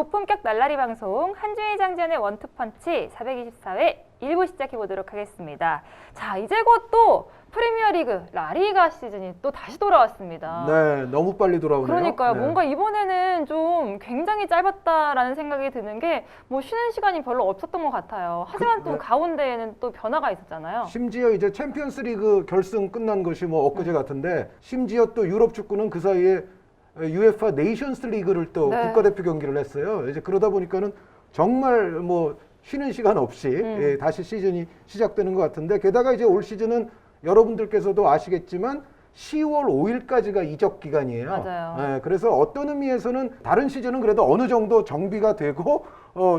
고품격 날라리 방송 한주희 장전의 원투펀치 424회 1부 시작해 보도록 하겠습니다. 자, 이제 곧 또 프리미어리그 라리가 시즌이 또 다시 돌아왔습니다. 네, 너무 빨리 돌아오네요. 그러니까요. 네. 뭔가 이번에는 좀 굉장히 짧았다라는 생각이 드는 게 뭐 쉬는 시간이 별로 없었던 것 같아요. 하지만 또 네. 가운데에는 또 변화가 있었잖아요. 심지어 이제 챔피언스리그 결승 끝난 것이 뭐 엊그제 같은데 심지어 또 유럽 축구는 그 사이에 UEFA 네이션스 리그를 또 네. 국가대표 경기를 했어요. 이제 그러다 보니까는 정말 뭐 쉬는 시간 없이 다시 시즌이 시작되는 것 같은데 게다가 이제 올 시즌은 여러분들께서도 아시겠지만 10월 5일까지가 이적 기간이에요. 맞아요. 예, 그래서 어떤 의미에서는 다른 시즌은 그래도 어느 정도 정비가 되고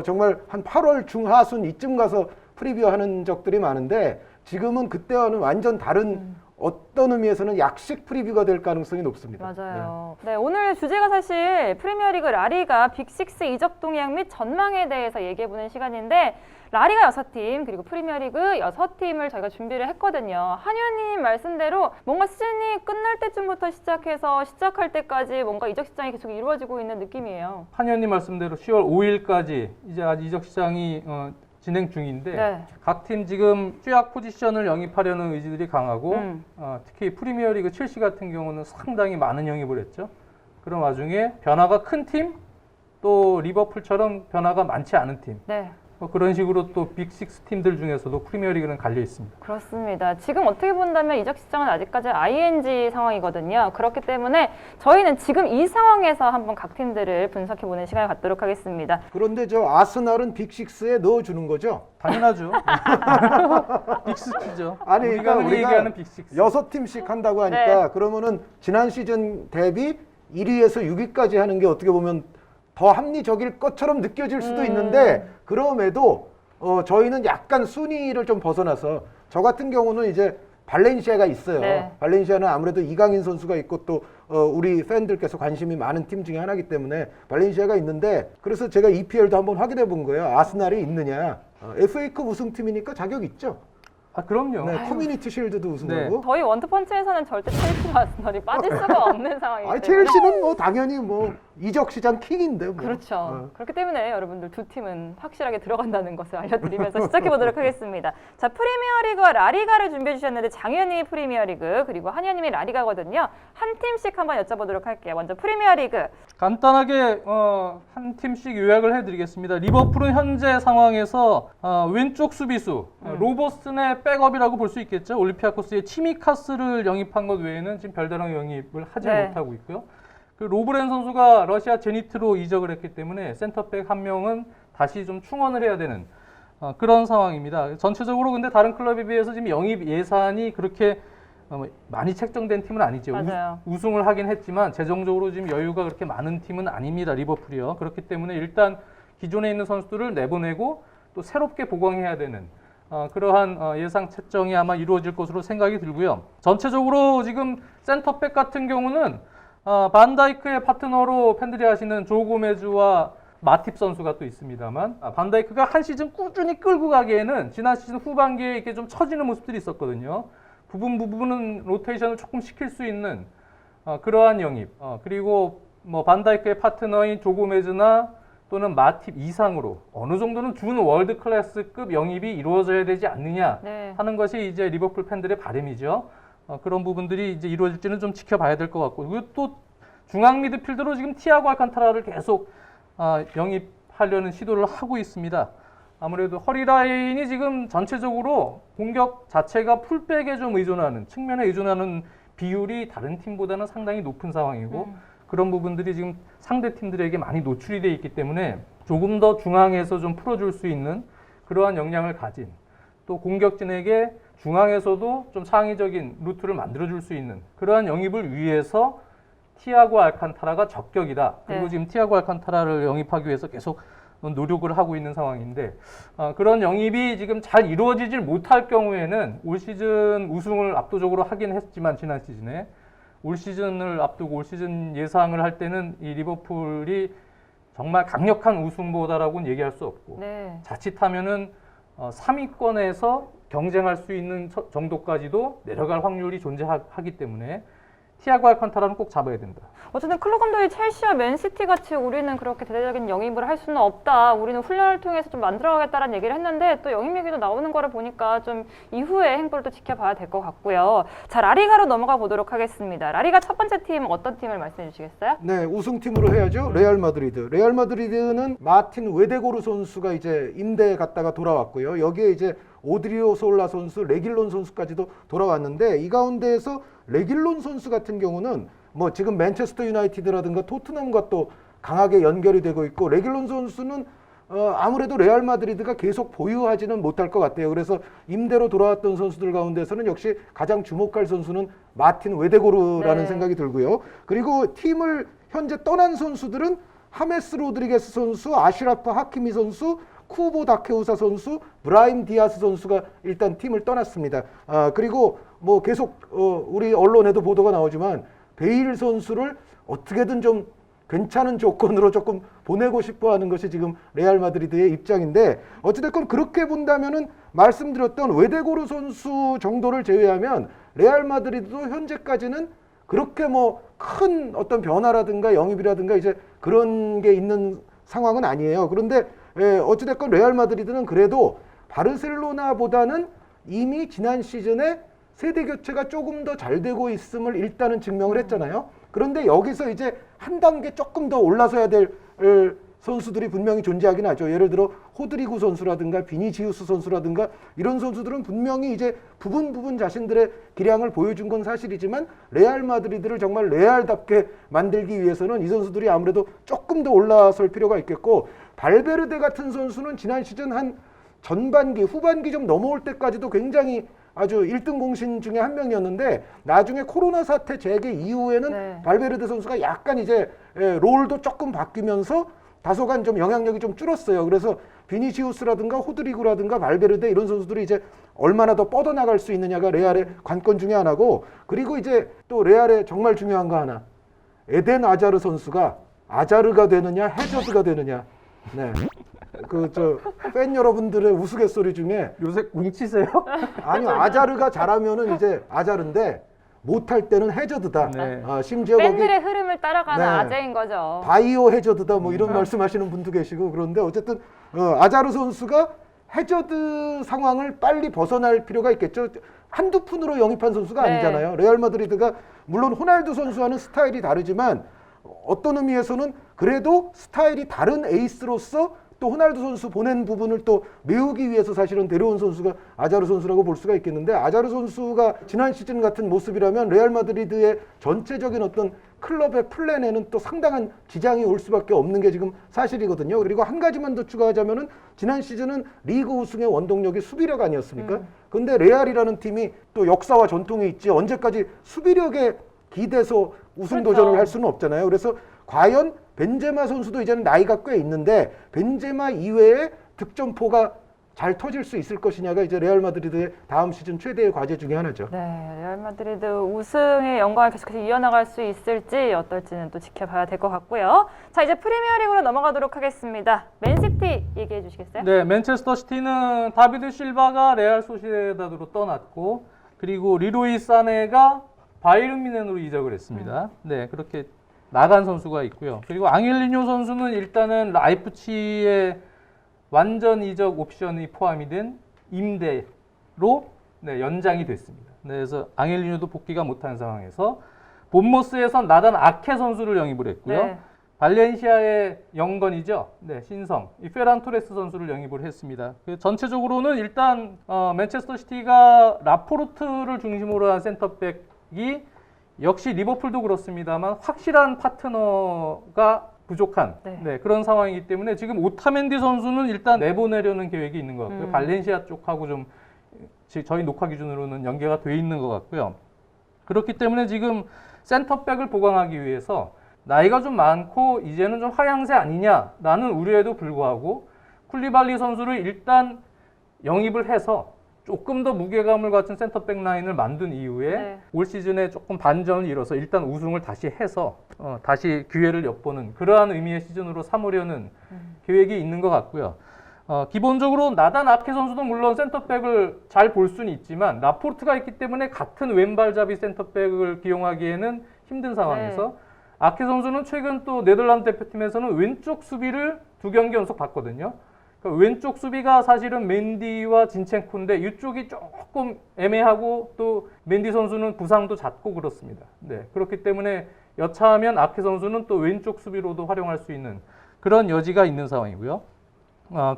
정말 한 8월 중하순 이쯤 가서 프리뷰하는 적들이 많은데 지금은 그때와는 완전 다른 어떤 의미에서는 약식 프리뷰가 될 가능성이 높습니다. 맞아요. 네, 오늘 주제가 사실 프리미어리그 라리가 빅6 이적 동향 및 전망에 대해서 얘기해보는 시간인데 라리가 6팀 그리고 프리미어리그 6팀을 저희가 준비를 했거든요. 한유님 말씀대로 뭔가 시즌이 끝날 때쯤부터 시작해서 시작할 때까지 뭔가 이적 시장이 계속 이루어지고 있는 느낌이에요. 한현님 말씀대로 10월 5일까지 이제 아직 이적 시장이 진행 중인데 네. 각 팀 지금 취약 포지션을 영입하려는 의지들이 강하고 특히 프리미어리그 첼시 같은 경우는 상당히 많은 영입을 했죠. 그런 와중에 변화가 큰 팀, 또 리버풀처럼 변화가 많지 않은 팀, 네. 그런 식으로 또 빅6 팀들 중에서도 프리미어리그는 갈려 있습니다. 그렇습니다. 지금 어떻게 본다면 이적 시장은 아직까지 ING 상황이거든요. 그렇기 때문에 저희는 지금 이 상황에서 한번 각 팀들을 분석해보는 시간을 갖도록 하겠습니다. 그런데 저 아스날은 빅6에 넣어주는 거죠? 당연하죠. 빅6죠. 아니, 우리가 흔히 얘기하는 빅6. 6팀씩 한다고 하니까 그러면은 지난 시즌 대비 1위에서 6위까지 하는 게 어떻게 보면 더 합리적일 것처럼 느껴질 수도 있는데 그럼에도 저희는 약간 순위를 좀 벗어나서 저 같은 경우는 이제 발렌시아가 있어요. 네. 발렌시아는 아무래도 이강인 선수가 있고 또 우리 팬들께서 관심이 많은 팀 중에 하나이기 때문에 발렌시아가 있는데 그래서 제가 EPL도 한번 확인해 본 거예요. 아스날이 있느냐. FA컵 우승팀이니까 자격 있죠. 아, 그럼요. 네, 커뮤니티 쉴드도 우승하고. 저희 원투펀치에서는 절대 첼시와 아스널이 빠질 수가 없는 상황이기 아니 때문에 첼시는 뭐 당연히 뭐 이적 시장 킹인데 뭐. 그렇죠. 그렇기 때문에 여러분들 두 팀은 확실하게 들어간다는 것을 알려드리면서 시작해보도록 하겠습니다. 자, 프리미어리그와 라리가를 준비해 주셨는데 장현님이 프리미어리그 그리고 한현님이 라리가거든요. 한 팀씩 한번 여쭤보도록 할게요. 먼저 프리미어리그. 간단하게 한 팀씩 요약을 해드리겠습니다. 리버풀은 현재 상황에서 왼쪽 수비수 로버슨의 백업이라고 볼 수 있겠죠. 올림피아코스의 치미카스를 영입한 것 외에는 지금 별다른 영입을 하지 못하고 있고요. 그 로브렌 선수가 러시아 제니트로 이적을 했기 때문에 센터백 한 명은 다시 좀 충원을 해야 되는 그런 상황입니다. 전체적으로 근데 다른 클럽에 비해서 지금 영입 예산이 그렇게 많이 책정된 팀은 아니죠. 맞아요. 우승을 하긴 했지만 재정적으로 지금 여유가 그렇게 많은 팀은 아닙니다. 리버풀이요. 그렇기 때문에 일단 기존에 있는 선수들을 내보내고 또 새롭게 보강해야 되는 그러한 예상 책정이 아마 이루어질 것으로 생각이 들고요. 전체적으로 지금 센터백 같은 경우는 반다이크의 파트너로 팬들이 아시는 조 고메즈와 마팁 선수가 또 있습니다만 반다이크가 한 시즌 꾸준히 끌고 가기에는 지난 시즌 후반기에 이렇게 좀 처지는 모습들이 있었거든요. 부분은 로테이션을 조금 시킬 수 있는 그러한 영입 그리고 뭐 반다이크의 파트너인 조 고메즈나 또는 마팁 이상으로 어느 정도는 준 월드 클래스급 영입이 이루어져야 되지 않느냐 하는 것이 이제 리버풀 팬들의 바람이죠. 그런 부분들이 이제 이루어질지는 좀 지켜봐야 될 것 같고 그리고 또 중앙 미드필더로 지금 티아고 알칸타라를 계속 영입하려는 시도를 하고 있습니다. 아무래도 허리 라인이 지금 전체적으로 공격 자체가 풀백에 좀 의존하는 측면에 의존하는 비율이 다른 팀보다는 상당히 높은 상황이고 그런 부분들이 지금 상대 팀들에게 많이 노출이 되어 있기 때문에 조금 더 중앙에서 좀 풀어줄 수 있는 그러한 역량을 가진 또 공격진에게 중앙에서도 좀 창의적인 루트를 만들어줄 수 있는 그러한 영입을 위해서 티아고 알칸타라가 적격이다. 그리고 지금 티아고 알칸타라를 영입하기 위해서 계속 노력을 하고 있는 상황인데 그런 영입이 지금 잘 이루어지질 못할 경우에는 올 시즌 우승을 압도적으로 하긴 했지만 지난 시즌에 올 시즌을 앞두고 올 시즌 예상을 할 때는 이 리버풀이 정말 강력한 우승보다라고는 얘기할 수 없고 자칫하면은 3위권에서 경쟁할 수 있는 정도까지도 내려갈 확률이 존재하기 때문에 티아고 알칸타라는 꼭 잡아야 된다. 어쨌든 클럽 감독이 첼시와 맨시티 같이 우리는 그렇게 대대적인 영입을 할 수는 없다. 우리는 훈련을 통해서 좀 만들어가겠다는 얘기를 했는데 또 영입 얘기도 나오는 거를 보니까 좀 이후의 행보를 또 지켜봐야 될 것 같고요. 자, 라리가로 넘어가 보도록 하겠습니다. 라리가 첫 번째 팀 어떤 팀을 말씀해 주시겠어요? 네, 우승팀으로 해야죠. 레알 마드리드. 레알 마드리드는 마틴 웨데고르 선수가 이제 임대 갔다가 돌아왔고요. 여기에 이제 오드리오 솔라 선수, 레길론 선수까지도 돌아왔는데 이 가운데에서 레길론 선수 같은 경우는 뭐 지금 맨체스터 유나이티드라든가 토트넘과 또 강하게 연결이 되고 있고 레길론 선수는 아무래도 레알 마드리드가 계속 보유하지는 못할 것 같아요. 그래서 임대로 돌아왔던 선수들 가운데서는 역시 가장 주목할 선수는 마틴 웨데고르라는 네. 생각이 들고요. 그리고 팀을 현재 떠난 선수들은 하메스 로드리게스 선수, 아시라프 하키미 선수, 쿠보 다케우사 선수, 브라임 디아스 선수가 일단 팀을 떠났습니다. 그리고 뭐 계속 우리 언론에도 보도가 나오지만 베일 선수를 어떻게든 좀 괜찮은 조건으로 조금 보내고 싶어 하는 것이 지금 레알 마드리드의 입장인데 어찌됐건 그렇게 본다면은 말씀드렸던 웨데고르 선수 정도를 제외하면 레알 마드리드도 현재까지는 그렇게 뭐 큰 어떤 변화라든가 영입이라든가 이제 그런 게 있는 상황은 아니에요. 그런데 어찌됐건 레알 마드리드는 그래도 바르셀로나보다는 이미 지난 시즌에 세대 교체가 조금 더 잘 되고 있음을 일단은 증명을 했잖아요. 그런데 여기서 이제 한 단계 조금 더 올라서야 될 선수들이 분명히 존재하긴 하죠. 예를 들어 호드리구 선수라든가 비니지우스 선수라든가 이런 선수들은 분명히 이제 부분 자신들의 기량을 보여준 건 사실이지만 레알 마드리드를 정말 레알답게 만들기 위해서는 이 선수들이 아무래도 조금 더 올라설 필요가 있겠고 발베르데 같은 선수는 지난 시즌 한 전반기, 후반기 좀 넘어올 때까지도 굉장히 아주 1등 공신 중에 한 명이었는데 나중에 코로나 사태 재개 이후에는 네. 발베르데 선수가 약간 이제 롤도 조금 바뀌면서 다소간 좀 영향력이 좀 줄었어요. 그래서 비니시우스라든가 호드리구라든가 발베르데 이런 선수들이 이제 얼마나 더 뻗어나갈 수 있느냐가 레알의 관건 중에 하나고 그리고 이제 또 레알의 정말 중요한 거 하나 에덴 아자르 선수가 아자르가 되느냐 해저드가 되느냐 네. 그 저 팬 여러분들의 우스갯소리 중에 요새 뭉치세요? 아니요 아자르가 잘하면은 이제 아자르인데 못할 때는 해저드다. 네. 심지어 거기 팬들의 흐름을 따라가는 네. 아재인 거죠. 바이오 해저드다 뭐 이런 말씀하시는 분도 계시고 그런데 어쨌든 아자르 선수가 해저드 상황을 빨리 벗어날 필요가 있겠죠. 한두 푼으로 영입한 선수가 네. 아니잖아요. 레알 마드리드가 물론 호날두 선수와는 스타일이 다르지만 어떤 의미에서는 그래도 스타일이 다른 에이스로서 또 호날두 선수 보낸 부분을 또 메우기 위해서 사실은 데려온 선수가 아자르 선수라고 볼 수가 있겠는데 아자르 선수가 지난 시즌 같은 모습이라면 레알 마드리드의 전체적인 어떤 클럽의 플랜에는 또 상당한 지장이 올 수밖에 없는 게 지금 사실이거든요. 그리고 한 가지만 더 추가하자면은 지난 시즌은 리그 우승의 원동력이 수비력 아니었습니까? 근데 레알이라는 팀이 또 역사와 전통이 있지 언제까지 수비력에 기대서 우승 그렇죠. 도전을 할 수는 없잖아요. 그래서 과연 벤제마 선수도 이제는 나이가 꽤 있는데 벤제마 이외에 득점포가 잘 터질 수 있을 것이냐가 이제 레알 마드리드의 다음 시즌 최대의 과제 중에 하나죠. 네, 레알 마드리드 우승의 영광을 계속해서 이어나갈 수 있을지 어떨지는 또 지켜봐야 될 것 같고요. 자, 이제 프리미어리그로 넘어가도록 하겠습니다. 맨시티 얘기해 주시겠어요? 네, 맨체스터 시티는 다비드 실바가 레알 소시에다드로 떠났고 그리고 리로이 사네가 바이에른 뮌헨으로 이적을 했습니다. 네, 그렇게 나간 선수가 있고요. 그리고 앙헬리뇨 선수는 일단은 라이프치히의 완전 이적 옵션이 포함이 된 임대로 연장이 됐습니다. 네, 그래서 앙헬리뇨도 복귀가 못한 상황에서 본머스에선 나단 아케 선수를 영입을 했고요. 네. 발렌시아의 영건이죠. 네, 신성. 이 페란 토레스 선수를 영입을 했습니다. 전체적으로는 일단 맨체스터 시티가 라포르트를 중심으로 한 센터백이 역시 리버풀도 그렇습니다만 확실한 파트너가 부족한 네. 그런 상황이기 때문에 지금 오타멘디 선수는 일단 내보내려는 계획이 있는 것 같고요. 발렌시아 쪽하고 좀 저희 녹화 기준으로는 연계가 돼 있는 것 같고요. 그렇기 때문에 지금 센터백을 보강하기 위해서 나이가 좀 많고 이제는 좀 하향세 아니냐라는 우려에도 불구하고 쿨리발리 선수를 일단 영입을 해서 조금 더 무게감을 갖춘 센터백 라인을 만든 이후에 네. 올 시즌에 조금 반전을 이뤄서 일단 우승을 다시 해서 다시 기회를 엿보는 그러한 의미의 시즌으로 삼으려는 계획이 있는 것 같고요. 기본적으로 나단 아케 선수도 물론 센터백을 잘 볼 수는 있지만 라포르트가 있기 때문에 같은 왼발잡이 센터백을 기용하기에는 힘든 상황에서 아케 선수는 최근 또 네덜란드 대표팀에서는 왼쪽 수비를 2경기 연속 봤거든요. 그러니까 왼쪽 수비가 사실은 맨디와 진첸코인데 이쪽이 조금 애매하고 또 맨디 선수는 부상도 잦고 그렇습니다. 네, 그렇기 때문에 여차하면 아케 선수는 또 왼쪽 수비로도 활용할 수 있는 그런 여지가 있는 상황이고요.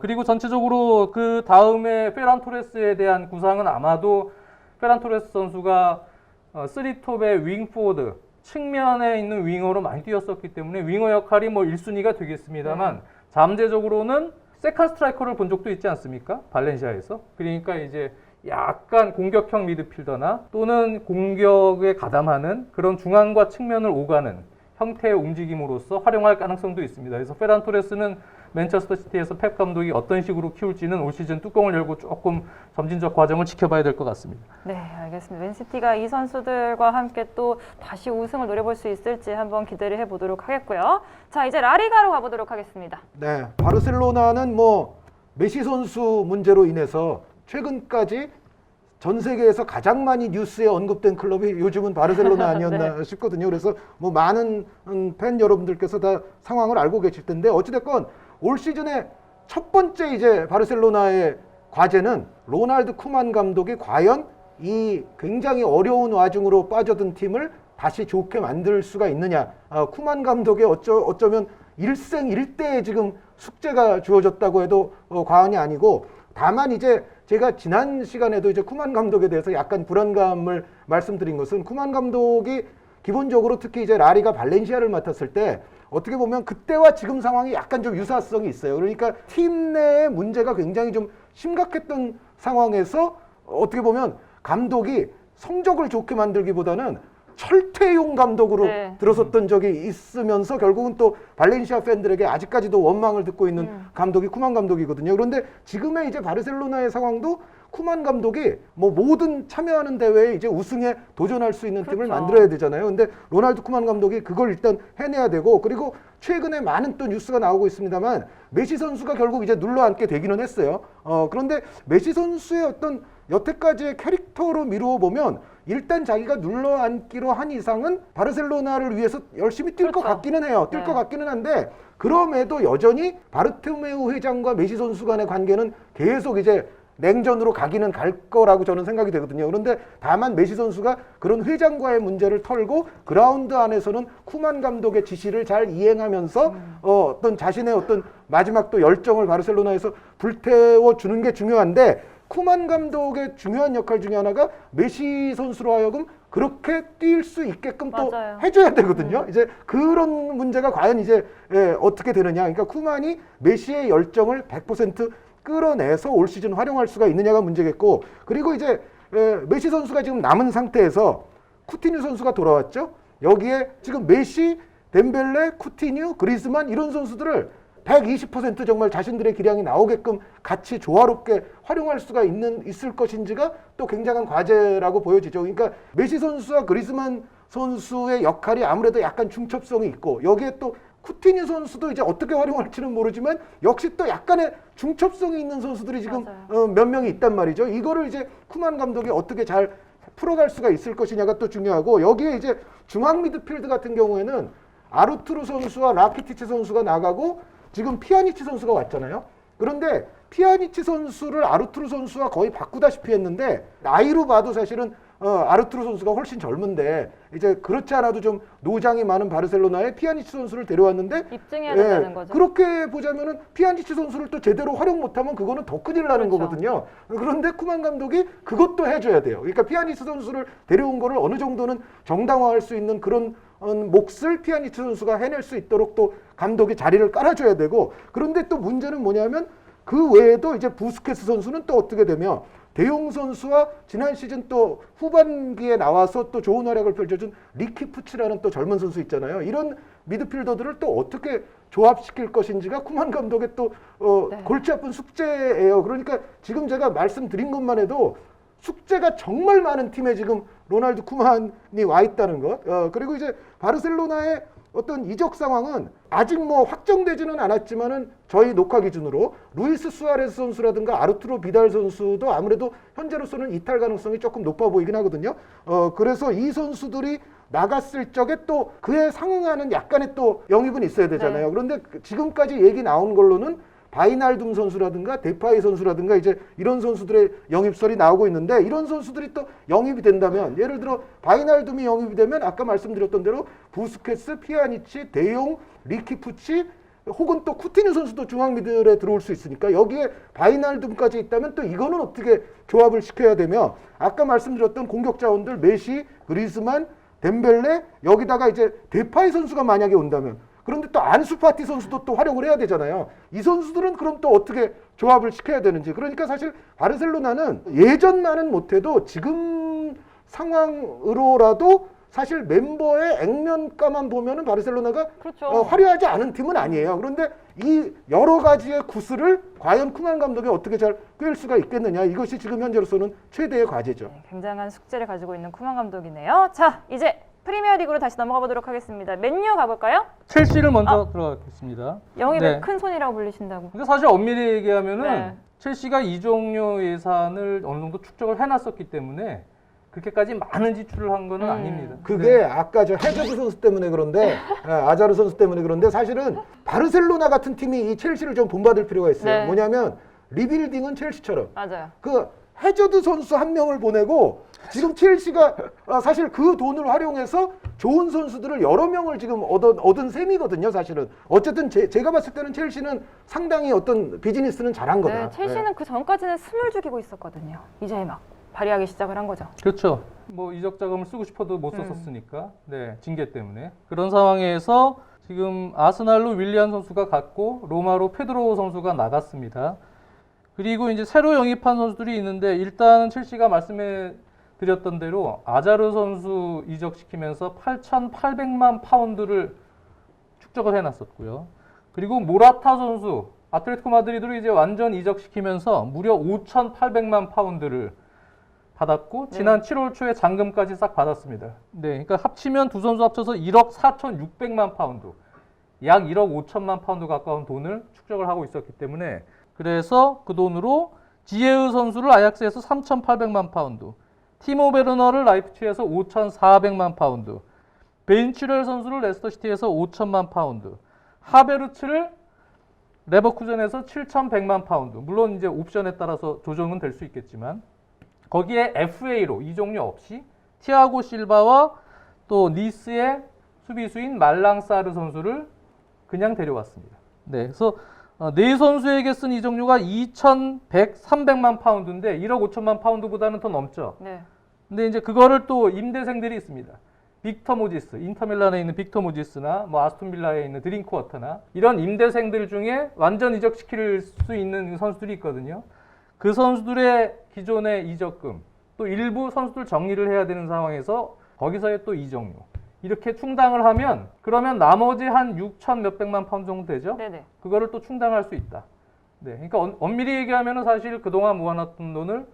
그리고 전체적으로 그 다음에 페란 토레스에 대한 구상은 아마도 페란 토레스 선수가 3톱의 윙포워드 측면에 있는 윙어로 많이 뛰었었기 때문에 윙어 역할이 뭐 1순위가 되겠습니다만 잠재적으로는 세컨 스트라이커를 본 적도 있지 않습니까? 발렌시아에서. 그러니까 이제 약간 공격형 미드필더나 또는 공격에 가담하는 그런 중앙과 측면을 오가는 형태의 움직임으로서 활용할 가능성도 있습니다. 그래서 페란 토레스는 맨체스터 시티에서 펩 감독이 어떤 식으로 키울지는 올 시즌 뚜껑을 열고 조금 점진적 과정을 지켜봐야 될 것 같습니다. 네, 알겠습니다. 맨시티가 이 선수들과 함께 또 다시 우승을 노려볼 수 있을지 한번 기대를 해보도록 하겠고요. 자, 이제 라리가로 가보도록 하겠습니다. 네, 바르셀로나는 뭐 메시 선수 문제로 인해서 최근까지 전 세계에서 가장 많이 뉴스에 언급된 클럽이 요즘은 바르셀로나 아니었나 싶거든요. 그래서 뭐 많은 팬 여러분들께서 다 상황을 알고 계실 텐데 어찌됐건 올 시즌에 첫 번째 이제 바르셀로나의 과제는 로날드 쿠만 감독이 과연 이 굉장히 어려운 와중으로 빠져든 팀을 다시 좋게 만들 수가 있느냐. 쿠만 감독의 어쩌면 일생일대의 지금 숙제가 주어졌다고 해도 과언이 아니고, 다만 이제 제가 지난 시간에도 이제 쿠만 감독에 대해서 약간 불안감을 말씀드린 것은, 쿠만 감독이 기본적으로 특히 이제 라리가 발렌시아를 맡았을 때 어떻게 보면 그때와 지금 상황이 약간 좀 유사성이 있어요. 그러니까 팀 내의 문제가 굉장히 좀 심각했던 상황에서 어떻게 보면 감독이 성적을 좋게 만들기보다는 철퇴용 감독으로 들어섰던 적이 있으면서 결국은 또 발렌시아 팬들에게 아직까지도 원망을 듣고 있는 감독이 쿠만 감독이거든요. 그런데 지금의 이제 바르셀로나의 상황도 쿠만 감독이 뭐 모든 참여하는 대회에 이제 우승에 도전할 수 있는 팀을 만들어야 되잖아요. 근데 로날드 쿠만 감독이 그걸 일단 해내야 되고, 그리고 최근에 많은 또 뉴스가 나오고 있습니다만 메시 선수가 결국 이제 눌러앉게 되기는 했어요. 그런데 메시 선수의 어떤 여태까지의 캐릭터로 미루어 보면 일단 자기가 눌러앉기로 한 이상은 바르셀로나를 위해서 열심히 뛸 것 같기는 해요. 뛸 것 같기는 한데, 그럼에도 여전히 바르토메우 회장과 메시 선수 간의 관계는 계속 이제 냉전으로 가기는 갈 거라고 저는 생각이 되거든요. 그런데 다만 메시 선수가 그런 회장과의 문제를 털고 그라운드 안에서는 쿠만 감독의 지시를 잘 이행하면서 어떤 자신의 어떤 마지막 또 열정을 바르셀로나에서 불태워 주는 게 중요한데, 쿠만 감독의 중요한 역할 중에 하나가 메시 선수로 하여금 그렇게 뛸 수 있게끔 또 해줘야 되거든요. 이제 그런 문제가 과연 이제 어떻게 되느냐. 그러니까 쿠만이 메시의 열정을 100% 끌어내서 올 시즌 활용할 수가 있느냐가 문제겠고, 그리고 이제 메시 선수가 지금 남은 상태에서 쿠티뉴 선수가 돌아왔죠. 여기에 지금 메시, 덴벨레, 쿠티뉴, 그리즈만 이런 선수들을 120% 정말 자신들의 기량이 나오게끔 같이 조화롭게 활용할 수가 있을 것인지가 또 굉장한 과제라고 보여지죠. 그러니까 메시 선수와 그리즈만 선수의 역할이 아무래도 약간 중첩성이 있고, 여기에 또 쿠티뉴 선수도 이제 어떻게 활용할지는 모르지만 역시 또 약간의 중첩성이 있는 선수들이 지금 몇 명이 있단 말이죠. 이거를 이제 쿠만 감독이 어떻게 잘 풀어갈 수가 있을 것이냐가 또 중요하고, 여기에 이제 중앙 미드필드 같은 경우에는 아르투르 선수와 라키티치 선수가 나가고 지금 피아니치 선수가 왔잖아요. 그런데 피아니치 선수를 아르투르 선수와 거의 바꾸다시피 했는데, 나이로 봐도 사실은 아르투르 선수가 훨씬 젊은데 이제 그렇지 않아도 좀 노장이 많은 바르셀로나에 피아니치 선수를 데려왔는데 입증해야 된다는 거죠. 그렇게 보자면은 피아니치 선수를 또 제대로 활용 못하면 그거는 더 큰일 나는 거거든요. 그런데 쿠만 감독이 그것도 해줘야 돼요. 그러니까 피아니치 선수를 데려온 거를 어느 정도는 정당화할 수 있는 그런 몫을 피아니치 선수가 해낼 수 있도록 또 감독이 자리를 깔아줘야 되고, 그런데 또 문제는 뭐냐면 그 외에도 이제 부스케스 선수는 또 어떻게 되면 대용 선수와 지난 시즌 또 후반기에 나와서 또 좋은 활약을 펼쳐준 리키 푸치라는 또 젊은 선수 있잖아요. 이런 미드필더들을 또 어떻게 조합시킬 것인지가 쿠만 감독의 또 골치 아픈 숙제예요. 그러니까 지금 제가 말씀드린 것만 해도 숙제가 정말 많은 팀에 지금 로날드 쿠만이 와 있다는 것. 그리고 이제 바르셀로나의 어떤 이적 상황은 아직 뭐 확정되지는 않았지만은 저희 녹화 기준으로 루이스 수아레스 선수라든가 아르투로 비달 선수도 아무래도 현재로서는 이탈 가능성이 조금 높아 보이긴 하거든요. 그래서 이 선수들이 나갔을 적에 또 그에 상응하는 약간의 또 영입은 있어야 되잖아요. 네. 그런데 지금까지 얘기 나온 걸로는 바이날둠 선수라든가 데파이 선수라든가 이제 이런 선수들의 영입설이 나오고 있는데 이런 선수들이 또 영입이 된다면 예를 들어 바이날둠이 영입이 되면 아까 말씀드렸던 대로 부스케스, 피아니치, 데용, 리키푸치 혹은 또 쿠티뉴 선수도 중앙 미들에 들어올 수 있으니까 여기에 바이날둠까지 있다면 또 이거는 어떻게 조합을 시켜야 되며 아까 말씀드렸던 공격 자원들 메시, 그리스만, 덴벨레 여기다가 이제 데파이 선수가 만약에 온다면 그런데 또 안수파티 선수도 또 활용을 해야 되잖아요. 이 선수들은 그럼 또 어떻게 조합을 시켜야 되는지. 그러니까 사실 바르셀로나는 예전만은 못해도 지금 상황으로라도 사실 member의 액면가만 보면은 바르셀로나가 그렇죠. 화려하지 않은 팀은 아니에요. 그런데 이 여러 가지의 구슬을 과연 쿠만 감독이 어떻게 잘 꿰을 수가 있겠느냐. 이것이 지금 현재로서는 최대의 과제죠. 네, 굉장한 숙제를 가지고 있는 쿠만 감독이네요. 자, 이제 프리미어리그로 다시 넘어가 보도록 하겠습니다. 맨유 가볼까요? 첼시를 먼저 들어가겠습니다. 영입의 네. 큰 손이라고 불리신다고. 근데 사실 엄밀히 얘기하면은 네. 첼시가 이적료 예산을 어느 정도 축적을 해놨었기 때문에 그렇게까지 많은 지출을 한 거는 아닙니다. 그게 아까 저 해저드 선수 때문에 그런데 아자르 선수 때문에 그런데 사실은 바르셀로나 같은 팀이 이 첼시를 좀 본받을 필요가 있어요. 네. 뭐냐면 리빌딩은 첼시처럼 맞아요. 그 해저드 선수 한 명을 보내고 지금 첼시가 사실 그 돈을 활용해서 좋은 선수들을 여러 명을 지금 얻은 셈이거든요. 사실은 어쨌든 제가 봤을 때는 첼시는 상당히 어떤 비즈니스는 잘한 거다. 네, 첼시는 그 전까지는 숨을 죽이고 있었거든요. 이제 막 발휘하기 시작을 한 거죠. 그렇죠. 뭐 이적 자금을 쓰고 싶어도 못 썼었으니까. 네, 징계 때문에. 그런 상황에서 지금 아스날로 윌리안 선수가 갔고 로마로 페드로 선수가 나갔습니다. 그리고 이제 새로 영입한 선수들이 있는데 일단은 첼시가 말씀해 드렸던 대로 아자르 선수 이적시키면서 8,800만 파운드를 축적을 해놨었고요. 그리고 모라타 선수 아틀레티코 마드리드로 이제 완전 이적시키면서 무려 5,800만 파운드를 받았고 지난 7월 초에 잔금까지 싹 받았습니다. 네, 그러니까 합치면 두 선수 합쳐서 1억 4,600만 파운드, 약 1억 5천만 파운드 가까운 돈을 축적을 하고 있었기 때문에 그래서 그 돈으로 지에흐 선수를 아약스에서 3,800만 파운드, 티모 베르너를 라이프치히에서 5,400만 파운드, 벤치렐 선수를 레스터시티에서 5천만 파운드, 하베르츠를 레버쿠젠에서 7,100만 파운드. 물론 이제 옵션에 따라서 조정은 될 수 있겠지만 거기에 FA로 이적료 없이 티아고 실바와 또 니스의 수비수인 말랑사르 선수를 그냥 데려왔습니다. 네, 그래서 네 선수에게 쓴 이적료가 2,100, 300만 파운드인데 1억 5천만 파운드보다는 더 넘죠. 네. 근데 이제 그거를 또 임대생들이 있습니다. 빅터 모지스, 인터밀란에 있는 빅터 모지스나 뭐 아스톤 빌라에 있는 드링크워터나 이런 임대생들 중에 완전 이적시킬 수 있는 선수들이 있거든요. 그 선수들의 기존의 이적금, 또 일부 선수들 정리를 해야 되는 상황에서 거기서의 또 이적료 이렇게 충당을 하면 그러면 나머지 한 6천 몇백만 파운드 정도 되죠? 네네. 그거를 또 충당할 수 있다. 네, 그러니까 엄밀히 얘기하면은 사실 그동안 모아놨던 돈을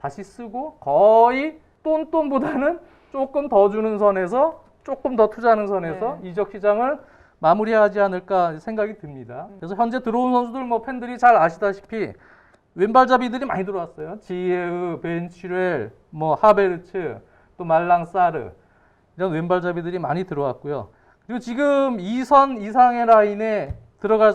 다시 쓰고 거의 똔똔보다는 조금 더 주는 선에서 조금 더 투자하는 선에서 이적 시장을 마무리하지 않을까 생각이 듭니다. 그래서 현재 들어온 선수들 뭐 팬들이 잘 아시다시피 왼발잡이들이 많이 들어왔어요. 지에흐, 벤치렐, 뭐 하베르츠, 또 말랑사르 이런 왼발잡이들이 많이 들어왔고요. 그리고 지금 2선 이상의 라인에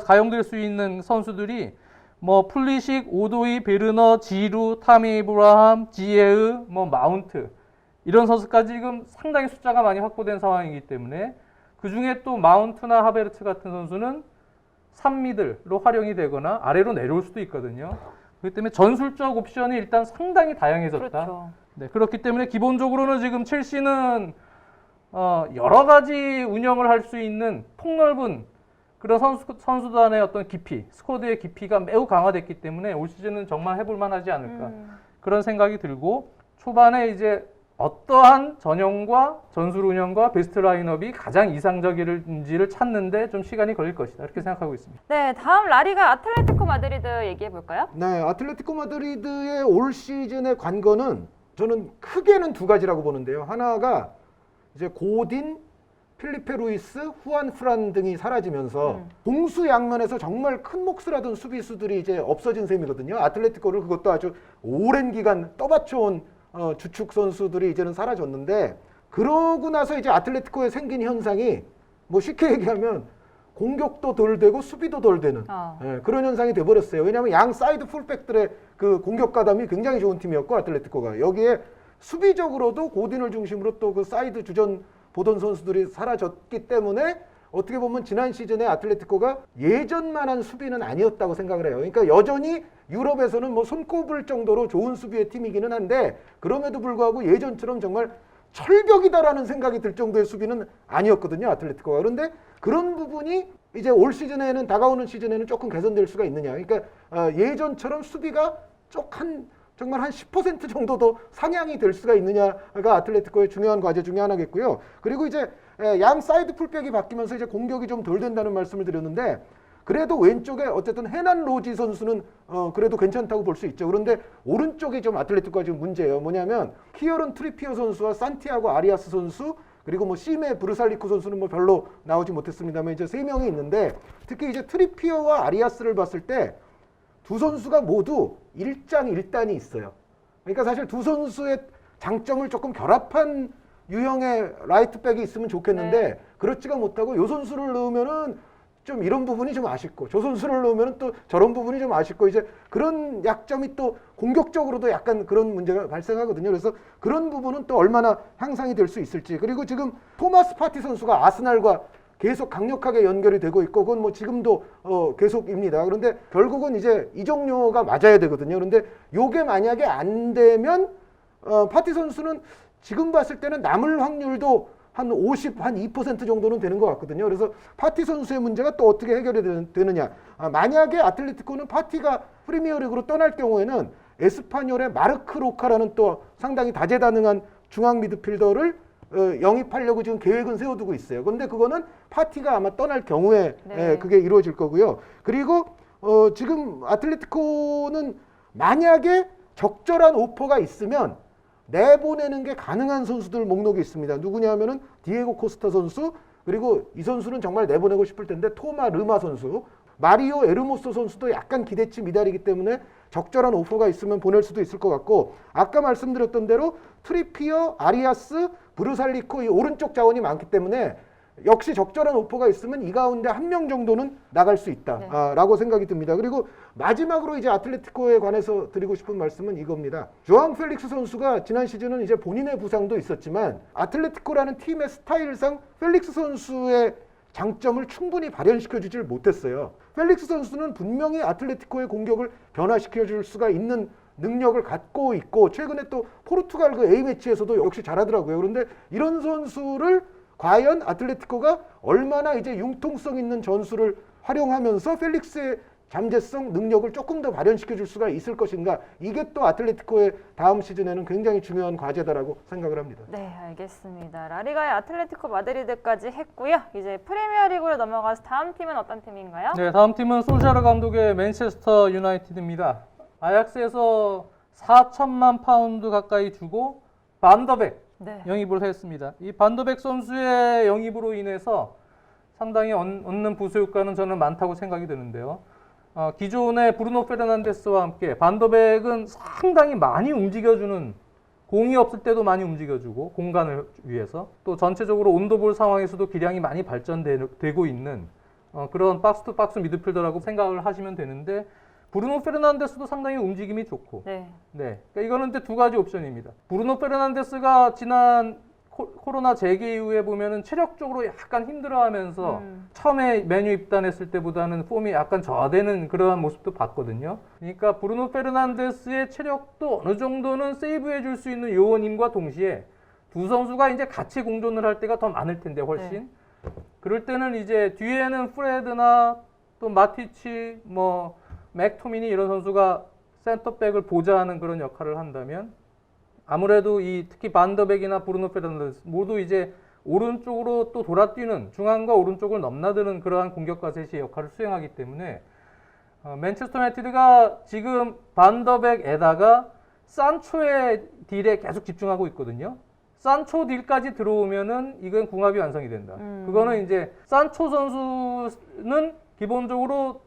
가용될 수 있는 선수들이 뭐 플리식, 오도이, 베르너, 지루, 타미 브라함, 지에흐, 뭐 마운트 이런 선수까지 지금 상당히 숫자가 많이 확보된 상황이기 때문에 그 중에 또 마운트나 하베르츠 같은 선수는 3미들로 활용이 되거나 아래로 내려올 수도 있거든요. 그렇기 때문에 전술적 옵션이 일단 상당히 다양해졌다. 그렇죠. 네, 그렇기 때문에 기본적으로는 지금 첼시는 여러 가지 운영을 할 수 있는 폭넓은 그런 선수단의 어떤 깊이, 스쿼드의 깊이가 매우 강화됐기 때문에 올 시즌은 정말 해볼 만하지 않을까 그런 생각이 들고 초반에 이제 어떠한 전형과 전술 운영과 베스트 라인업이 가장 이상적인지를 찾는데 좀 시간이 걸릴 것이다 이렇게 생각하고 있습니다. 네, 다음 라리가 아틀레티코 마드리드 얘기해 볼까요? 네, 아틀레티코 마드리드의 올 시즌의 관건은 저는 크게는 두 가지라고 보는데요. 하나가 이제 고딘, 필리페 루이스, 후안 프란 등이 사라지면서 공수 양면에서 정말 큰 몫을 하던 수비수들이 이제 없어진 셈이거든요. 아틀레티코를 그것도 아주 오랜 기간 떠받쳐온 주축 선수들이 이제는 사라졌는데, 그러고 나서 이제 아틀레티코에 생긴 현상이 뭐 쉽게 얘기하면 공격도 덜 되고 수비도 덜 되는 그런 현상이 돼버렸어요. 왜냐하면 양 사이드 풀백들의 그 공격 가담이 굉장히 좋은 팀이었고, 아틀레티코가 여기에 수비적으로도 고딘을 중심으로 또 그 사이드 주전 보던 선수들이 사라졌기 때문에 어떻게 보면 지난 시즌에 아틀레티코가 예전만한 수비는 아니었다고 생각을 해요. 그러니까 여전히 유럽에서는 뭐 손꼽을 정도로 좋은 수비의 팀이기는 한데, 그럼에도 불구하고 예전처럼 정말 철벽이다라는 생각이 들 정도의 수비는 아니었거든요, 아틀레티코가. 그런데 그런 부분이 이제 올 시즌에는, 다가오는 시즌에는 조금 개선될 수가 있느냐. 그러니까 예전처럼 수비가 정말 한 10% 정도 더 상향이 될 수가 있느냐가 아틀레티코의 중요한 과제 중에 하나겠고요. 그리고 이제 양 사이드 풀백이 바뀌면서 이제 공격이 좀 덜 된다는 말씀을 드렸는데, 그래도 왼쪽에 어쨌든 헤난 로지 선수는 그래도 괜찮다고 볼 수 있죠. 그런데 오른쪽이 좀 아틀레티코가 지금 문제예요. 뭐냐면 키어런 트리피어 선수와 산티아고 아리아스 선수, 그리고 뭐 시메 브르살리코 선수는 뭐 별로 나오지 못했습니다만 이제 3명이 있는데, 특히 이제 트리피어와 아리아스를 봤을 때 두 선수가 모두 일장일단이 있어요. 그러니까 사실 두 선수의 장점을 조금 결합한 유형의 라이트백이 있으면 좋겠는데 그렇지가 못하고, 요 선수를 넣으면은 좀 이런 부분이 좀 아쉽고, 저 선수를 넣으면은 또 저런 부분이 좀 아쉽고, 이제 그런 약점이 또 공격적으로도 약간 그런 문제가 발생하거든요. 그래서 그런 부분은 또 얼마나 향상이 될 수 있을지. 그리고 지금 토마스 파티 선수가 아스날과 계속 강력하게 연결이 되고 있고, 그건 뭐 지금도 계속입니다. 그런데 결국은 이제 이적료가 맞아야 되거든요. 그런데 요게 만약에 안 되면 파티 선수는 지금 봤을 때는 남을 확률도 한 50, 한 2% 정도는 되는 것 같거든요. 그래서 파티 선수의 문제가 또 어떻게 해결이 되느냐. 만약에 아틀레티코는 파티가 프리미어리그로 떠날 경우에는 에스파뇰의 마르크 로카라는 또 상당히 다재다능한 중앙 미드필더를 영입하려고 지금 계획은 세워두고 있어요. 그런데 그거는 파티가 아마 떠날 경우에 그게 이루어질 거고요. 그리고 지금 아틀레티코는 만약에 적절한 오퍼가 있으면 내보내는 게 가능한 선수들 목록이 있습니다. 누구냐 하면은 디에고 코스타 선수, 그리고 이 선수는 정말 내보내고 싶을 텐데 토마 르마 선수, 마리오 에르모소 선수도 약간 기대치 미달이기 때문에 적절한 오퍼가 있으면 보낼 수도 있을 것 같고, 아까 말씀드렸던 대로 트리피어, 아리아스, 브루살리코 이 오른쪽 자원이 많기 때문에 역시 적절한 오퍼가 있으면 이 가운데 한 명 정도는 나갈 수 있다라고 생각이 듭니다. 그리고 마지막으로 이제 아틀레티코에 관해서 드리고 싶은 말씀은 이겁니다. 조앙 펠릭스 선수가 지난 시즌은 이제 본인의 부상도 있었지만 아틀레티코라는 팀의 스타일상 펠릭스 선수의 장점을 충분히 발현시켜주질 못했어요. 펠릭스 선수는 분명히 아틀레티코의 공격을 변화시켜줄 수가 있는 능력을 갖고 있고, 최근에 또 포르투갈 그 A매치에서도 역시 잘하더라고요. 그런데 이런 선수를 과연 아틀레티코가 얼마나 이제 융통성 있는 전술을 활용하면서 펠릭스의 잠재성, 능력을 조금 더 발현시켜 줄 수가 있을 것인가, 이게 또 아틀레티코의 다음 시즌에는 굉장히 중요한 과제다라고 생각을 합니다. 네, 알겠습니다. 라리가의 아틀레티코 마드리드까지 했고요. 이제 프리미어리그로 넘어가서 다음 팀은 어떤 팀인가요? 네, 다음 팀은 솔샤르 감독의 맨체스터 유나이티드입니다. 아약스에서 4천만 파운드 가까이 주고 반더백 영입을 했습니다. 이 반더백 선수의 영입으로 인해서 상당히 얻는 부수 효과는 저는 많다고 생각이 드는데요. 기존의 브루노 페르난데스와 함께 반더백은 상당히 많이 움직여주는, 공이 없을 때도 많이 움직여주고 공간을 위해서, 또 전체적으로 온더볼 상황에서도 기량이 많이 발전되고 있는 그런 박스-투-박스 미드필더라고 생각을 하시면 되는데, 브루노 페르난데스도 상당히 움직임이 좋고, 그러니까 이거는 이제 두 가지 옵션입니다. 브루노 페르난데스가 지난 코로나 재개 이후에 보면은 체력적으로 약간 힘들어하면서 처음에 메뉴 입단했을 때보다는 폼이 약간 저하되는 그러한 모습도 봤거든요. 그러니까 브루노 페르난데스의 체력도 어느 정도는 세이브해 줄 수 있는 요원임과 동시에 두 선수가 이제 같이 공존을 할 때가 더 많을 텐데 훨씬. 그럴 때는 이제 뒤에는 프레드나 또 마티치, 뭐 맥토미니 이런 선수가 센터백을 보좌하는 그런 역할을 한다면, 아무래도 이 특히 반더백이나 브루노 페르난데스 모두 이제 오른쪽으로 또 돌아뛰는, 중앙과 오른쪽을 넘나드는 그러한 공격 가세시의 역할을 수행하기 때문에 맨체스터 유나이티드가 지금 반더백에다가 산초의 딜에 계속 집중하고 있거든요. 산초 딜까지 들어오면은 이건 궁합이 완성이 된다. 그거는 이제 산초 선수는 기본적으로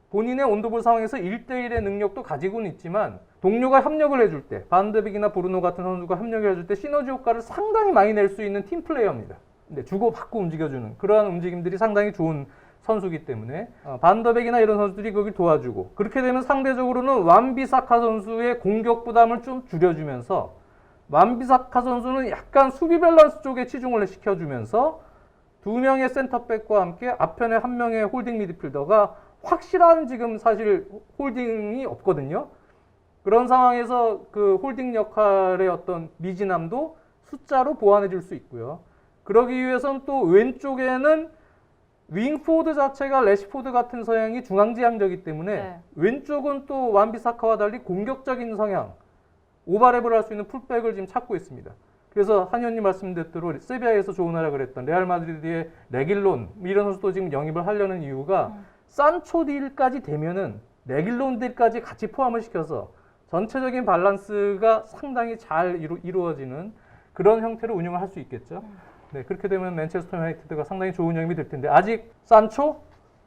본인의 온도볼 상황에서 1대1의 능력도 가지고는 있지만 동료가 협력을 해줄 때, 반데빅이나 브루노 같은 선수가 협력을 해줄 때 시너지 효과를 상당히 많이 낼 수 있는 팀 플레이어입니다. 네, 주고받고 움직여주는 그러한 움직임들이 상당히 좋은 선수이기 때문에 반더백이나 이런 선수들이 거기 도와주고, 그렇게 되면 상대적으로는 완비사카 선수의 공격 부담을 좀 줄여주면서 완비사카 선수는 약간 수비 밸런스 쪽에 치중을 시켜주면서 두 명의 센터백과 함께 앞편에 한 명의 홀딩 미드필더가 확실한 지금 사실 홀딩이 없거든요. 그런 상황에서 그 홀딩 역할의 어떤 미진함도 숫자로 보완해 줄 수 있고요. 그러기 위해서는 또 왼쪽에는 윙포드 자체가 레시포드 같은 성향이 중앙지향적이기 때문에 네. 왼쪽은 또 완비사카와 달리 공격적인 성향, 오버랩을 할 수 있는 풀백을 지금 찾고 있습니다. 그래서 한 의원님 말씀드렸대로 세비야에서 좋은 하라 그랬던 레알 마드리드의 레길론 이런 선수도 지금 영입을 하려는 이유가 산초 딜까지 되면은 레길론 딜까지 같이 포함을 시켜서 전체적인 밸런스가 상당히 잘 이루어지는 그런 형태로 운영을 할 수 있겠죠. 네, 그렇게 되면 맨체스터 유나이티드가 상당히 좋은 영입이 될 텐데 아직 산초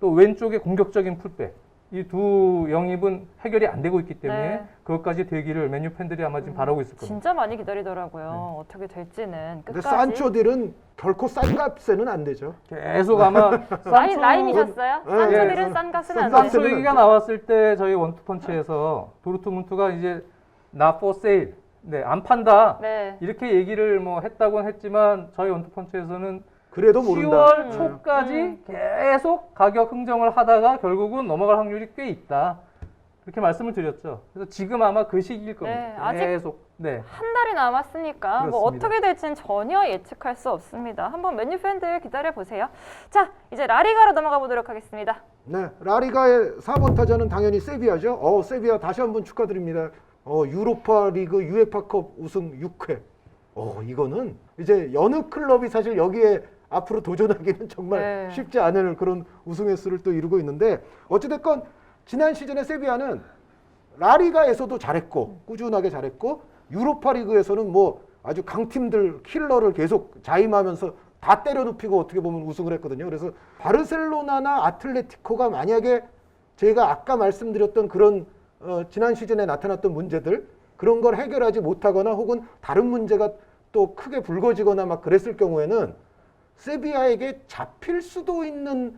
또 왼쪽에 공격적인 풀백 이 두 영입은 해결이 안 되고 있기 때문에 네. 그것까지 되기를 맨유 팬들이 아마 지금 바라고 있을 겁니다. 진짜 많이 기다리더라고요. 어떻게 될지는 근데 끝까지. 산초딜은 결코 싼 값에는 안 되죠. 계속 아마 라임이셨어요? 네. 산초딜은 싼 값은 안 싼 돼요. 값은 얘기가 나왔을 때 저희 원투펀치에서 도르트문트가 이제 not for sale, 네, 안 판다 네. 이렇게 얘기를 뭐 했다고는 했지만 저희 원투펀치에서는 그래도 모른다. 10월 초까지 계속 가격 흥정을 하다가 결국은 넘어갈 확률이 꽤 있다. 그렇게 말씀을 드렸죠. 그래서 지금 아마 그 시기일 겁니다. 네, 아직 계속. 네. 한 달이 남았으니까 뭐 그렇습니다. 어떻게 될지는 전혀 예측할 수 없습니다. 한번 맨유 팬들 기다려 보세요. 자, 이제 라리가로 넘어가 보도록 하겠습니다. 네, 라리가의 4번 타자는 당연히 세비야죠. 세비야 다시 한번 축하드립니다. 유로파 리그 유에파컵 우승 6회. 이거는 이제 여느 클럽이 사실 여기에 앞으로 도전하기는 정말 네. 쉽지 않을 그런 우승 횟수를 또 이루고 있는데 어찌됐건 지난 시즌에 세비야는 라리가에서도 잘했고 꾸준하게 잘했고 유로파 리그에서는 뭐 아주 강팀들 킬러를 계속 자임하면서 다 때려눕히고 어떻게 보면 우승을 했거든요. 그래서 바르셀로나나 아틀레티코가 만약에 제가 아까 말씀드렸던 그런 지난 시즌에 나타났던 문제들 그런 걸 해결하지 못하거나 혹은 다른 문제가 또 크게 불거지거나 막 그랬을 경우에는 세비야에게 잡힐 수도 있는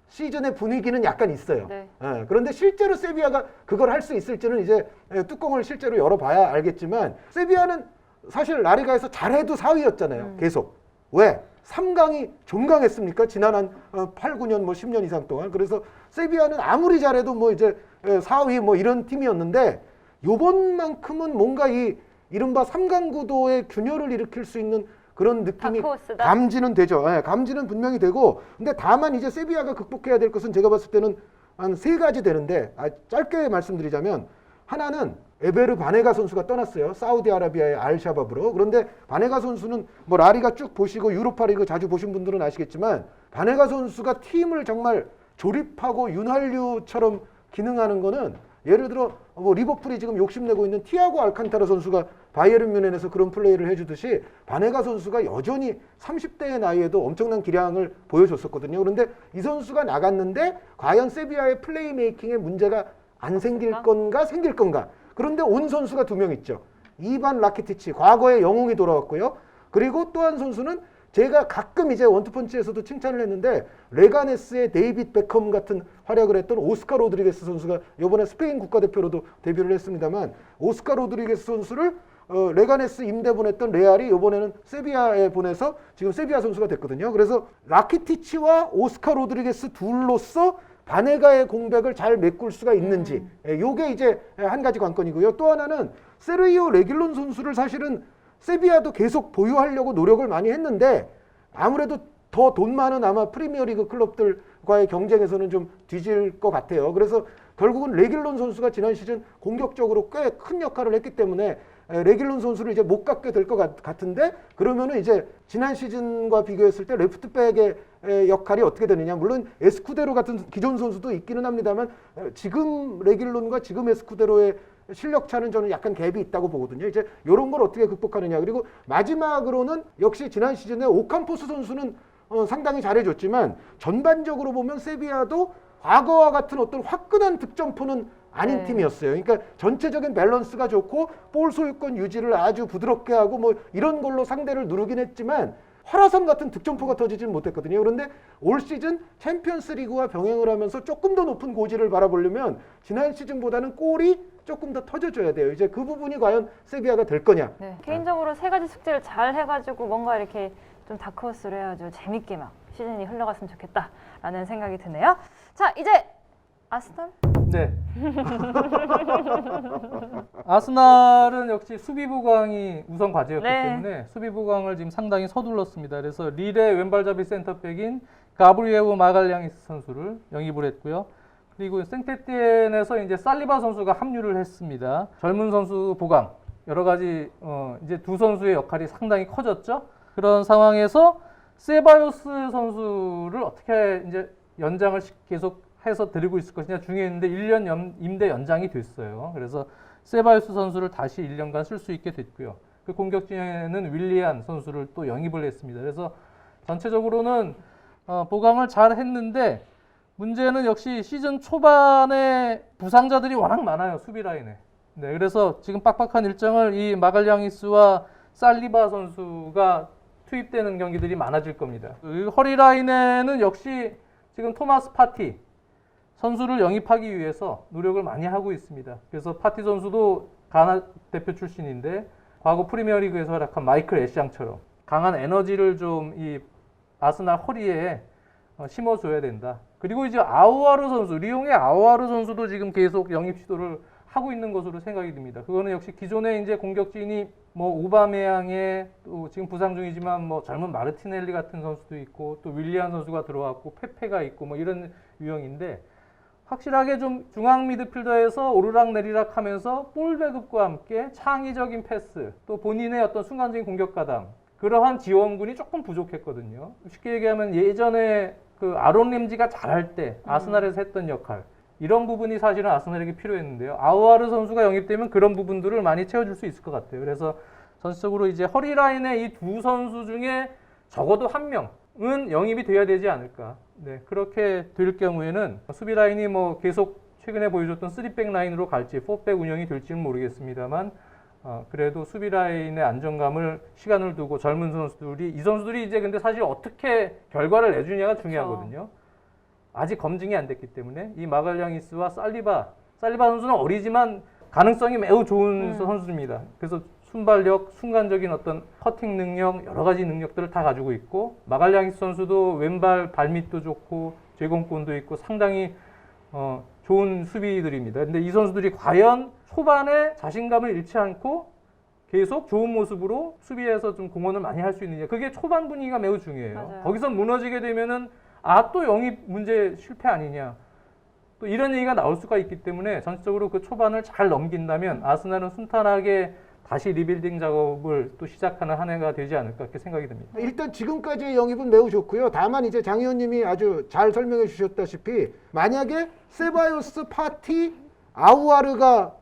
시즌의 분위기는 약간 있어요. 네. 그런데 실제로 세비야가 그걸 할 수 있을지는 이제 뚜껑을 실제로 열어봐야 알겠지만 세비야는 사실 라리가에서 잘해도 4위였잖아요. 계속. 왜? 3강이 종강했습니까? 지난 한 8, 9년 뭐 10년 이상 동안. 그래서 세비야는 아무리 잘해도 뭐 이제 4위 뭐 이런 팀이었는데 요번만큼은 뭔가 이 이른바 3강 구도의 균열을 일으킬 수 있는 그런 느낌이 다크호스다. 감지는 되죠. 감지는 분명히 되고 근데 다만 이제 세비야가 극복해야 될 것은 제가 봤을 때는 한 3가지 되는데 짧게 말씀드리자면 하나는 에베르 바네가 선수가 떠났어요. 사우디아라비아의 알샤바브로. 그런데 바네가 선수는 뭐 라리가 쭉 보시고 유로파리그 자주 보신 분들은 아시겠지만 바네가 선수가 팀을 정말 조립하고 윤활유처럼 기능하는 거는 예를 들어 뭐 리버풀이 지금 욕심내고 있는 티아고 알칸타라 선수가 바이에른 뮌헨에서 그런 플레이를 해주듯이 바네가 선수가 여전히 30대의 나이에도 엄청난 기량을 보여줬었거든요. 그런데 이 선수가 나갔는데 과연 세비야의 플레이 메이킹에 문제가 안 생길 건가 생길 건가. 그런데 온 선수가 2명 있죠. 이반 라키티치 과거의 영웅이 돌아왔고요. 그리고 또 한 선수는 제가 가끔 이제 원투펀치에서도 칭찬을 했는데 레가네스의 데이빗 베컴 같은 활약을 했던 오스카 로드리게스 선수가 이번에 스페인 국가대표로도 데뷔를 했습니다만 오스카 로드리게스 선수를 레가네스 임대 보냈던 레알이 이번에는 세비야에 보내서 지금 세비야 선수가 됐거든요. 그래서 라키티치와 오스카 로드리게스 둘로서 바네가의 공백을 잘 메꿀 수가 있는지 요게 이제 한 가지 관건이고요. 또 하나는 세르히오 레길론 선수를 사실은 세비야도 계속 보유하려고 노력을 많이 했는데 아무래도 더 돈 많은 아마 프리미어리그 클럽들과의 경쟁에서는 좀 뒤질 것 같아요. 그래서 결국은 레길론 선수가 지난 시즌 공격적으로 꽤 큰 역할을 했기 때문에 레길론 선수를 이제 못 갖게 될 것 같은데 그러면은 이제 지난 시즌과 비교했을 때 레프트백의 역할이 어떻게 되느냐. 물론 에스쿠데로 같은 기존 선수도 있기는 합니다만 지금 레길론과 지금 에스쿠데로의 실력 차는 저는 약간 갭이 있다고 보거든요. 이제 이런 걸 어떻게 극복하느냐. 그리고 마지막으로는 역시 지난 시즌에 오캄포스 선수는 상당히 잘해줬지만 전반적으로 보면 세비야도 과거와 같은 어떤 화끈한 득점포는 아닌 네. 팀이었어요. 그러니까 전체적인 밸런스가 좋고 볼 소유권 유지를 아주 부드럽게 하고 뭐 이런 걸로 상대를 누르긴 했지만 화라산 같은 득점포가 터지지는 못했거든요. 그런데 올 시즌 챔피언스 리그와 병행을 하면서 조금 더 높은 고지를 바라보려면 지난 시즌보다는 골이 조금 더 터져줘야 돼요. 이제 그 부분이 과연 세비야가 될 거냐. 네. 개인적으로 세 가지 숙제를 잘 해가지고 뭔가 이렇게 좀 다크호스를 해가지고 재밌게 막 시즌이 흘러갔으면 좋겠다라는 생각이 드네요. 자, 이제 아스널? 네. 아스날은 역시 수비 보강이 우선 과제였기 네. 때문에 수비 보강을 지금 상당히 서둘렀습니다. 그래서 릴의 왼발잡이 센터백인 가브리에우 마갈량이스 선수를 영입을 했고요. 그리고 생테티엔에서 이제 살리바 선수가 합류를 했습니다. 젊은 선수 보강 여러 가지 이제 두 선수의 역할이 상당히 커졌죠. 그런 상황에서 세바요스 선수를 어떻게 이제 연장을 계속 해서 드리고 있을 것이냐 중요했는데 1년 임대 연장이 됐어요. 그래서 세바요스 선수를 다시 1년간 쓸 수 있게 됐고요. 그 공격진에는 윌리안 선수를 또 영입을 했습니다. 그래서 전체적으로는 보강을 잘 했는데 문제는 역시 시즌 초반에 부상자들이 워낙 많아요. 수비 라인에. 네, 그래서 지금 빡빡한 일정을 이 마갈량이스와 살리바 선수가 투입되는 경기들이 많아질 겁니다. 그 허리 라인에는 역시 지금 토마스 파티 선수를 영입하기 위해서 노력을 많이 하고 있습니다. 그래서 파티 선수도 가나 대표 출신인데 과거 프리미어리그에서 활약한 마이클 애시앙처럼 강한 에너지를 좀 이 아스날 허리에 심어줘야 된다. 그리고 이제 아우아르 선수, 리옹의 아우아르 선수도 지금 계속 영입 시도를 하고 있는 것으로 생각이 듭니다. 그거는 역시 기존의 이제 공격진이 뭐 오바메양의 또 지금 부상 중이지만 뭐 젊은 마르티넬리 같은 선수도 있고 또 윌리안 선수가 들어왔고 페페가 있고 뭐 이런 유형인데 확실하게 좀 중앙 미드필더에서 오르락 내리락 하면서 볼 배급과 함께 창의적인 패스 또 본인의 어떤 순간적인 공격 가담 그러한 지원군이 조금 부족했거든요. 쉽게 얘기하면 예전에 그 아론 램지가 잘할 때 아스날에서 했던 역할 이런 부분이 사실은 아스날에게 필요했는데요. 아우아르 선수가 영입되면 그런 부분들을 많이 채워줄 수 있을 것 같아요. 그래서 전체적으로 이제 허리 라인의 이 두 선수 중에 적어도 한 명은 영입이 돼야 되지 않을까. 네, 그렇게 될 경우에는 수비 라인이 뭐 계속 최근에 보여줬던 3백 라인으로 갈지 4백 운영이 될지는 모르겠습니다만 그래도 수비 라인의 안정감을 시간을 두고 젊은 선수들이 이 선수들이 이제 근데 사실 어떻게 결과를 내주냐가 중요하거든요. 아직 검증이 안 됐기 때문에 이 마갈량이스와 살리바 선수는 어리지만 가능성이 매우 좋은 선수입니다. 그래서 순발력, 순간적인 어떤 커팅 능력, 여러 가지 능력들을 다 가지고 있고 마갈량이스 선수도 왼발 발밑도 좋고 제공권도 있고 상당히 좋은 수비들입니다. 근데 이 선수들이 과연 초반에 자신감을 잃지 않고 계속 좋은 모습으로 수비에서 좀 공헌을 많이 할 수 있느냐. 그게 초반 분위기가 매우 중요해요. 맞아요. 거기서 무너지게 되면은 또 영입 문제 실패 아니냐. 또 이런 얘기가 나올 수가 있기 때문에 전체적으로 그 초반을 잘 넘긴다면 아스날은 순탄하게 다시 리빌딩 작업을 또 시작하는 한 해가 되지 않을까 그렇게 생각이 듭니다. 일단 지금까지의 영입은 매우 좋고요. 다만 이제 장 의원님이 아주 잘 설명해 주셨다시피 만약에 세바요스, 파티, 아우아르가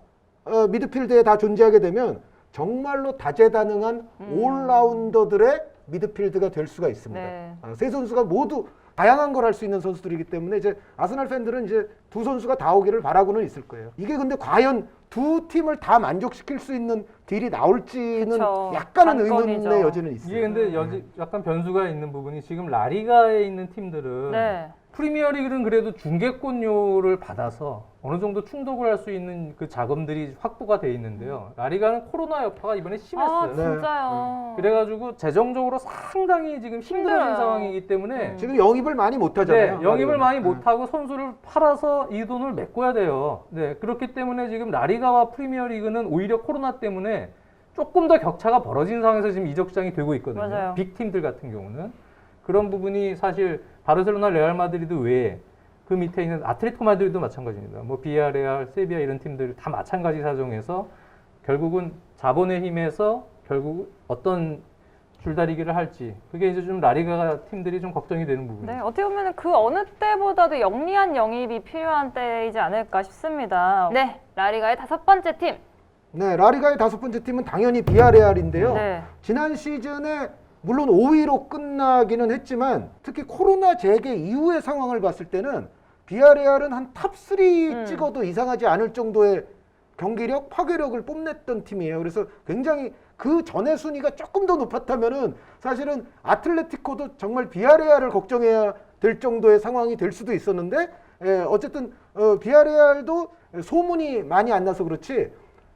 미드필드에 다 존재하게 되면 정말로 다재다능한 올라운더들의 미드필드가 될 수가 있습니다. 네. 세 선수가 모두 다양한 걸 할 수 있는 선수들이기 때문에 이제 아스날 팬들은 이제 두 선수가 다 오기를 바라고는 있을 거예요. 이게 근데 과연 두 팀을 다 만족시킬 수 있는 딜이 나올지는 그쵸. 약간은 관건이죠. 의문의 여지는 있어요. 이게 근데 약간 변수가 있는 부분이 지금 라리가에 있는 팀들은 네. 프리미어리그는 그래도 중계권료를 받아서 어느 정도 충족을 할 수 있는 그 자금들이 확보가 돼 있는데요. 라리가는 코로나 여파가 이번에 심했어요. 아, 진짜요. 그래가지고 재정적으로 상당히 지금 힘들어진 힘들어요. 상황이기 때문에 지금 영입을 많이 못 하잖아요. 네, 영입을 많이 라리가는. 못하고 선수를 팔아서 이 돈을 메꿔야 돼요. 네, 그렇기 때문에 지금 라리가와 프리미어리그는 오히려 코로나 때문에 조금 더 격차가 벌어진 상황에서 지금 이적 시장이 되고 있거든요. 맞아요. 빅팀들 같은 경우는 그런 부분이 사실 바르셀로나, 레알 마드리드 외에 그 밑에 있는 아틀레티코 마드리드도 마찬가지입니다. 뭐 비아레알, 세비야 이런 팀들 다 마찬가지 사정에서 결국은 자본의 힘에서 결국 어떤 줄다리기를 할지 그게 이제 좀 라리가 팀들이 좀 걱정이 되는 부분입니다. 네, 어떻게 보면 그 어느 때보다도 영리한 영입이 필요한 때이지 않을까 싶습니다. 네, 라리가의 5번째 팀. 네, 라리가의 5번째 팀은 당연히 비아레알인데요. 네. 지난 시즌에 물론 5위로 끝나기는 했지만 특히 코로나 재개 이후의 상황을 봤을 때는 비아레알은 한 탑3 찍어도 이상하지 않을 정도의 경기력, 파괴력을 뽐냈던 팀이에요. 그래서 굉장히 그 전의 순위가 조금 더 높았다면은 사실은 아틀레티코도 정말 비아레알을 걱정해야 될 정도의 상황이 될 수도 있었는데, 어쨌든 비아레알도 소문이 많이 안 나서 그렇지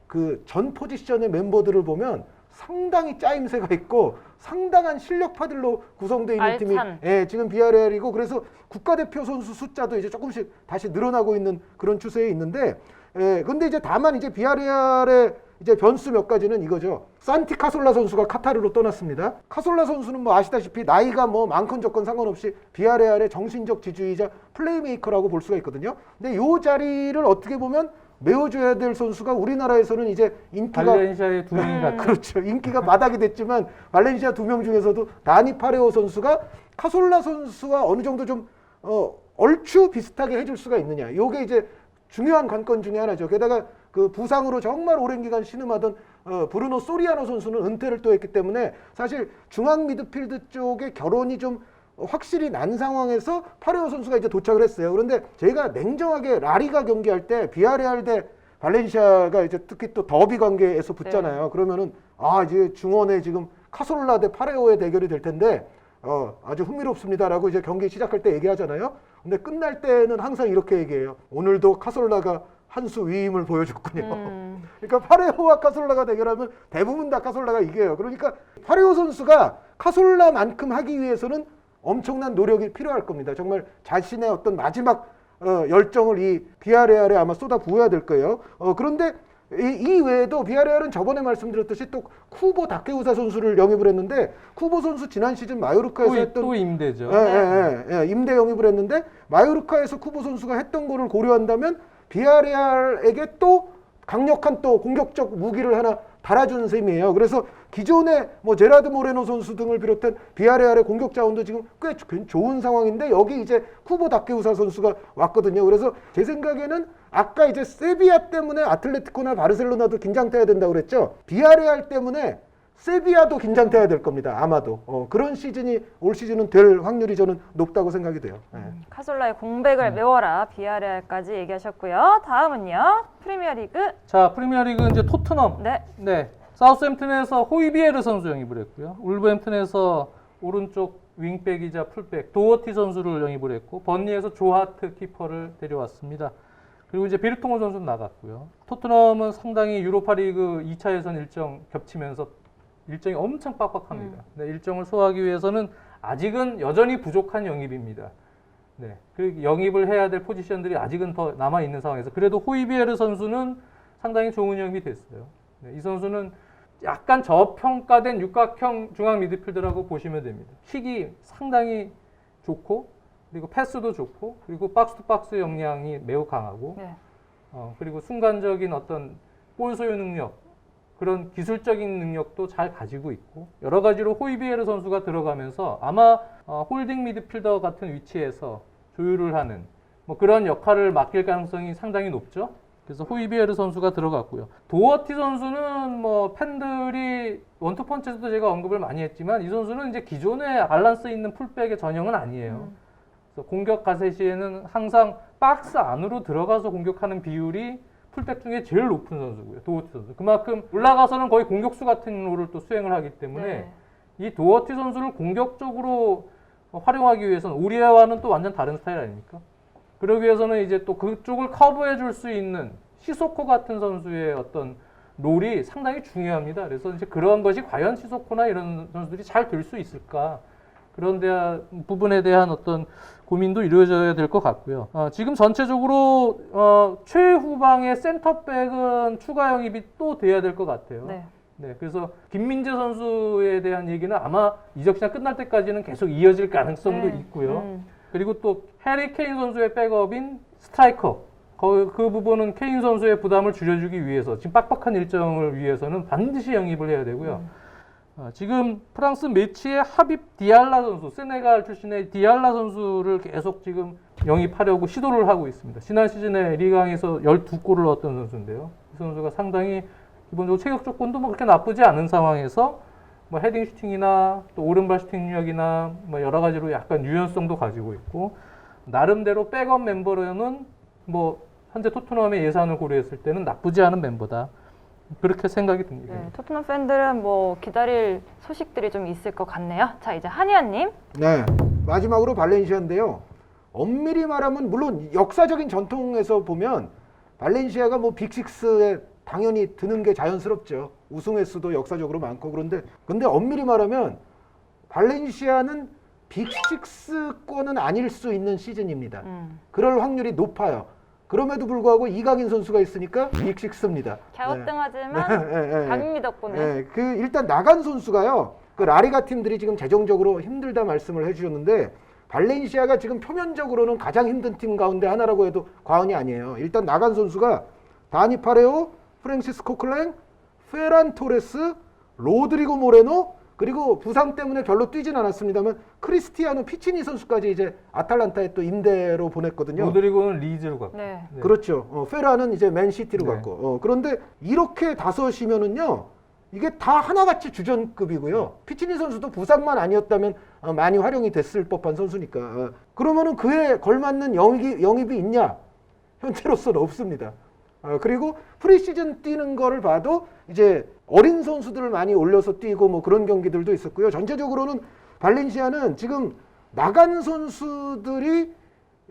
그 전 포지션의 멤버들을 보면 상당히 짜임새가 있고 상당한 실력파들로 구성되어 있는 알찬. 팀이 지금 비아레알이고, 그래서 국가대표 선수 숫자도 이제 조금씩 다시 늘어나고 있는 그런 추세에 있는데, 근데 이제 다만 이제 비아레알의 이제 변수 몇 가지는 이거죠. 산티 카솔라 선수가 카타르로 떠났습니다. 카솔라 선수는 뭐 아시다시피 나이가 뭐 많건 적건 상관없이 비아레알의 정신적 지주이자 플레이메이커라고 볼 수가 있거든요. 근데 요 자리를 어떻게 보면 메워줘야 될 선수가 우리나라에서는 이제 인기가 발렌시아의 두 명이 같은 그렇죠. 인기가 바닥이 됐지만 발렌시아 2명 중에서도 다니 파레오 선수가 카솔라 선수와 어느 정도 좀 얼추 비슷하게 해줄 수가 있느냐. 요게 이제 중요한 관건 중에 하나죠. 게다가 그 부상으로 정말 오랜 기간 신음하던 브루노 소리아노 선수는 은퇴를 또 했기 때문에 사실 중앙 미드필드 쪽에 결혼이 좀 확실히 난 상황에서 파레오 선수가 이제 도착을 했어요. 그런데 제가 냉정하게 라리가 경기할 때 비아레알 대 발렌시아가 이제 특히 또 더비 관계에서 붙잖아요. 네. 그러면은 이제 중원에 지금 카솔라 대 파레오의 대결이 될 텐데 아주 흥미롭습니다라고 이제 경기 시작할 때 얘기하잖아요. 근데 끝날 때는 항상 이렇게 얘기해요. 오늘도 카솔라가 한 수 위임을 보여줬군요. 그러니까 파레오와 카솔라가 대결하면 대부분 다 카솔라가 이겨요. 그러니까 파레오 선수가 카솔라만큼 하기 위해서는 엄청난 노력이 필요할 겁니다. 정말 자신의 어떤 마지막 열정을 이 비아레알에 아마 쏟아 부어야 될 거예요. 그런데 이 외에도 비아레알은 저번에 말씀드렸듯이 또 쿠보 다케우사 선수를 영입을 했는데, 쿠보 선수 지난 시즌 마요르카에서 했던 또 임대죠. 임대 영입을 했는데 마요르카에서 쿠보 선수가 했던 거를 고려한다면 비아레알에게 또 강력한 또 공격적 무기를 하나 달아준 셈이에요. 그래서 기존에 뭐 제라드 모레노 선수 등을 비롯한 비아레알의 공격 자원도 지금 꽤 좋은 상황인데 여기 이제 쿠보 다케우사 선수가 왔거든요. 그래서 제 생각에는 아까 이제 세비야 때문에 아틀레티코나 바르셀로나도 긴장돼야 된다고 그랬죠. 비아레알 때문에 세비야도 긴장돼야 될 겁니다. 아마도 그런 시즌이 올 시즌은 될 확률이 저는 높다고 생각이 돼요. 카솔라의 공백을 메워라 비아레알까지 얘기하셨고요. 다음은요. 프리미어리그. 자, 프리미어리그 이제 토트넘. 네. 사우스햄튼에서 호이비에르 선수 영입을 했고요. 울버햄튼에서 오른쪽 윙백이자 풀백 도어티 선수를 영입을 했고, 번리에서 조하트 키퍼를 데려왔습니다. 그리고 이제 베르통호 선수는 나갔고요. 토트넘은 상당히 유로파리그 2차 예선 일정 겹치면서 일정이 엄청 빡빡합니다. 네, 일정을 소화하기 위해서는 아직은 여전히 부족한 영입입니다. 네, 그 영입을 해야 될 포지션들이 아직은 더 남아 있는 상황에서 그래도 호이비에르 선수는 상당히 좋은 영입이 됐어요. 네, 이 선수는 약간 저평가된 육각형 중앙 미드필더라고 보시면 됩니다. 킥이 상당히 좋고, 그리고 패스도 좋고, 그리고 박스 투 박스 역량이 매우 강하고, 네. 그리고 순간적인 어떤 볼 소유 능력, 그런 기술적인 능력도 잘 가지고 있고, 여러 가지로 호이비에르 선수가 들어가면서 아마 홀딩 미드필더 같은 위치에서 조율을 하는 뭐 그런 역할을 맡길 가능성이 상당히 높죠. 그래서 호이비에르 선수가 들어갔고요. 도어티 선수는 뭐 팬들이 원투펀치에서도 제가 언급을 많이 했지만 이 선수는 이제 기존에 밸런스 있는 풀백의 전형은 아니에요. 그래서 공격 가세 시에는 항상 박스 안으로 들어가서 공격하는 비율이 풀백 중에 제일 높은 선수고요. 도어티 선수. 그만큼 올라가서는 거의 공격수 같은 롤을 또 수행을 하기 때문에 네. 이 도어티 선수를 공격적으로 활용하기 위해서는 우리와는 또 완전 다른 스타일 아닙니까? 그러기 위해서는 이제 또 그쪽을 커버해 줄 수 있는 시소코 같은 선수의 어떤 롤이 상당히 중요합니다. 그래서 이제 그런 것이 과연 시소코나 이런 선수들이 잘 될 수 있을까? 그런 부분에 대한 어떤 고민도 이루어져야 될 것 같고요. 지금 전체적으로 최후방의 센터백은 추가 영입이 또 돼야 될 것 같아요. 네. 네, 그래서 김민재 선수에 대한 얘기는 아마 이적 시장 끝날 때까지는 계속 이어질 가능성도 있고요. 그리고 또 해리 케인 선수의 백업인 스트라이커, 그 부분은 케인 선수의 부담을 줄여주기 위해서 지금 빡빡한 일정을 위해서는 반드시 영입을 해야 되고요. 지금 프랑스 매치의 하빕 디알라 선수, 세네갈 출신의 디알라 선수를 계속 지금 영입하려고 시도를 하고 있습니다. 지난 시즌에 리강에서 12골을 넣었던 선수인데요. 이 선수가 상당히 기본적으로 체격 조건도 뭐 그렇게 나쁘지 않은 상황에서 뭐 헤딩 슈팅이나 또 오른발 슈팅 능력이나 뭐 여러 가지로 약간 유연성도 가지고 있고, 나름대로 백업 멤버로는 뭐 현재 토트넘의 예산을 고려했을 때는 나쁘지 않은 멤버다. 그렇게 생각이 듭니다. 네, 토트넘 팬들은 뭐 기다릴 소식들이 좀 있을 것 같네요. 자, 이제 한의원님. 네, 마지막으로 발렌시아인데요. 엄밀히 말하면 물론 역사적인 전통에서 보면 발렌시아가 뭐 빅식스에 당연히 드는 게 자연스럽죠. 우승 횟수도 역사적으로 많고. 근데 엄밀히 말하면 발렌시아는 빅식스권은 아닐 수 있는 시즌입니다. 그럴 확률이 높아요. 그럼에도 불구하고 이강인 선수가 있으니까 빅식스입니다. 갸우뚱하지만 네. 강인미 덕분에. 네, 그 일단 나간 선수가요. 그 라리가 팀들이 지금 재정적으로 힘들다 말씀을 해주셨는데 발렌시아가 지금 표면적으로는 가장 힘든 팀 가운데 하나라고 해도 과언이 아니에요. 일단 나간 선수가 다니 파레오, 프랭시스코 클랭, 페란 토레스, 로드리고 모레노, 그리고 부상 때문에 별로 뛰진 않았습니다만 크리스티아노 피치니 선수까지 이제 아탈란타에 또 임대로 보냈거든요. 로드리고는 리즈로 갔고. 네. 네. 그렇죠. 페라는 이제 맨시티로 네. 갔고. 그런데 이렇게 다섯이면은요, 이게 다 하나같이 주전급이고요. 피치니 선수도 부상만 아니었다면 많이 활용이 됐을 법한 선수니까. 그러면은 그에 걸맞는 영입이 있냐? 현재로서는 없습니다. 그리고 프리시즌 뛰는 거를 봐도 이제 어린 선수들을 많이 올려서 뛰고 뭐 그런 경기들도 있었고요. 전체적으로는 발렌시아는 지금 나간 선수들이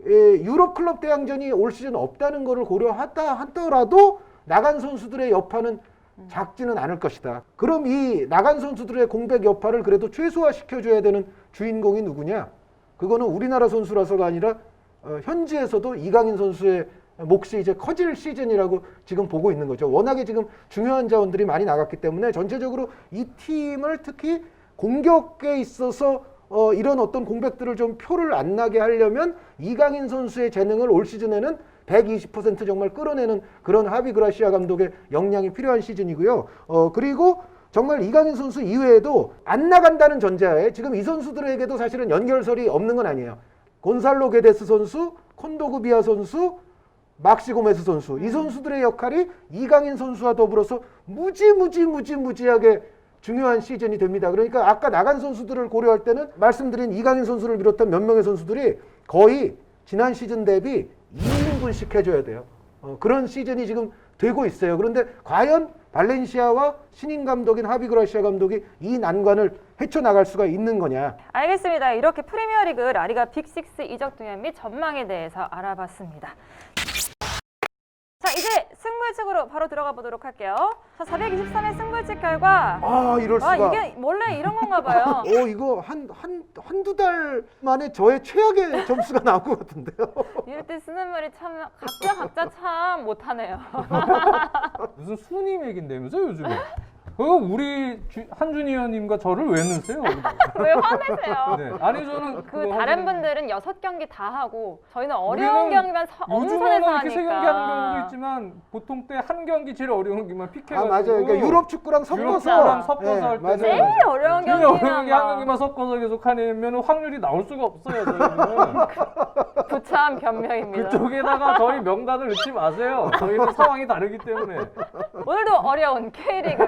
유럽 클럽 대항전이 올 시즌 없다는 거를 고려하다 하더라도 나간 선수들의 여파는 작지는 않을 것이다. 그럼 이 나간 선수들의 공백 여파를 그래도 최소화시켜줘야 되는 주인공이 누구냐? 그거는 우리나라 선수라서가 아니라 현지에서도 이강인 선수의 몫이 이제 커질 시즌이라고 지금 보고 있는 거죠. 워낙에 지금 중요한 자원들이 많이 나갔기 때문에 전체적으로 이 팀을 특히 공격에 있어서 이런 어떤 공백들을 좀 표를 안 나게 하려면 이강인 선수의 재능을 올 시즌에는 120% 정말 끌어내는 그런 하비 그라시아 감독의 역량이 필요한 시즌이고요. 그리고 정말 이강인 선수 이외에도 안 나간다는 전제하에 지금 이 선수들에게도 사실은 연결설이 없는 건 아니에요. 곤살로 게데스 선수, 콘도그비아 선수, 막시 고메스 선수, 이 선수들의 역할이 이강인 선수와 더불어서 무지하게 중요한 시즌이 됩니다. 그러니까 아까 나간 선수들을 고려할 때는 말씀드린 이강인 선수를 비롯한 몇 명의 선수들이 거의 지난 시즌 대비 2인분씩 해줘야 돼요. 그런 시즌이 지금 되고 있어요. 그런데 과연 발렌시아와 신인 감독인 하비 그라시아 감독이 이 난관을 헤쳐나갈 수가 있는 거냐. 알겠습니다. 이렇게 프리미어리그 라리가 빅식스 이적 동향 및 전망에 대해서 알아봤습니다. 자, 이제 승부예측으로 바로 들어가 보도록 할게요. 자, 423회 승부예측 결과. 이럴 수가. 이게 원래 이런 건가 봐요. 이거 한두 달 만에 저의 최악의 점수가 나올 것 같은데요. 이럴 때 쓰는 말이 참 각자 참 못하네요. 무슨 순위 맥인데면서 요즘에. 우리 한준희 의원님과 저를 왜 넣으세요? 왜 화내세요? 네. 아니 저는 그 다른 분들은 6경기 다 하고 저희는 어려운 경기만 엄선해서 이렇게 3경기 하는 경우도 하니까. 있지만 보통 때 한 경기 제일 어려운 경기만 픽해가지고 맞아요. 그러니까 유럽 축구랑 섞어서 할 때. 제일 어려운 제일 어려운 경기만 경기 한 경기만 섞어서 계속 하면 확률이 나올 수가 없어요. 저희는. 부참 변명입니다. 그쪽에다가 저희 명단을 넣지 마세요. 저희는 상황이 다르기 때문에. 오늘도 어려운 K리그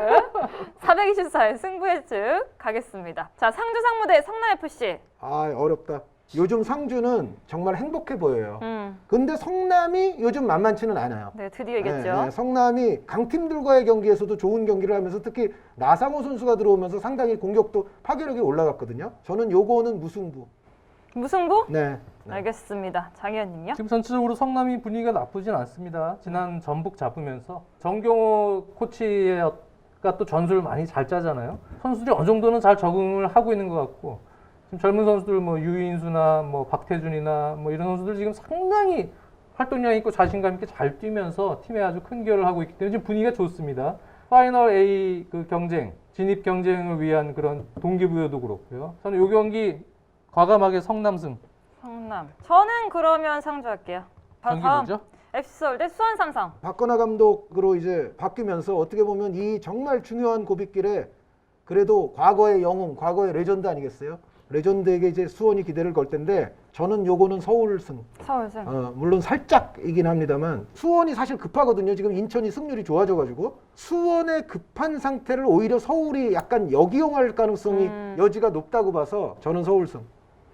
424회 승부예측 가겠습니다. 자, 상주 상무대 성남FC. 어렵다. 요즘 상주는 정말 행복해 보여요. 근데 성남이 요즘 만만치는 않아요. 네, 드디어 이겼죠. 성남이 강팀들과의 경기에서도 좋은 경기를 하면서 특히 나상호 선수가 들어오면서 상당히 공격도 파괴력이 올라갔거든요. 저는 요거는 무승부. 무승부? 네. 알겠습니다. 장 의원님요? 지금 전체적으로 성남이 분위기가 나쁘진 않습니다. 지난 전북 잡으면서 정경호 코치가 또 전술을 많이 잘 짜잖아요. 선수들이 어느 정도는 잘 적응을 하고 있는 것 같고 지금 젊은 선수들 뭐 유인수나 뭐 박태준이나 뭐 이런 선수들 지금 상당히 활동량 있고 자신감 있게 잘 뛰면서 팀에 아주 큰 기여를 하고 있기 때문에 지금 분위기가 좋습니다. 파이널 A 그 경쟁, 진입 경쟁을 위한 그런 동기부여도 그렇고요. 저는 이 경기 과감하게 성남승. 성남. 저는 그러면 상주할게요. 경기 뭐죠? FC 서울 대 수원 삼성. 박건하 감독으로 이제 바뀌면서 어떻게 보면 이 정말 중요한 고빗길에 그래도 과거의 영웅, 과거의 레전드 아니겠어요? 레전드에게 이제 수원이 기대를 걸 텐데 저는 요거는 서울승. 서울승. 물론 살짝이긴 합니다만 수원이 사실 급하거든요. 지금 인천이 승률이 좋아져가지고 수원의 급한 상태를 오히려 서울이 약간 역이용할 가능성이 여지가 높다고 봐서 저는 서울승.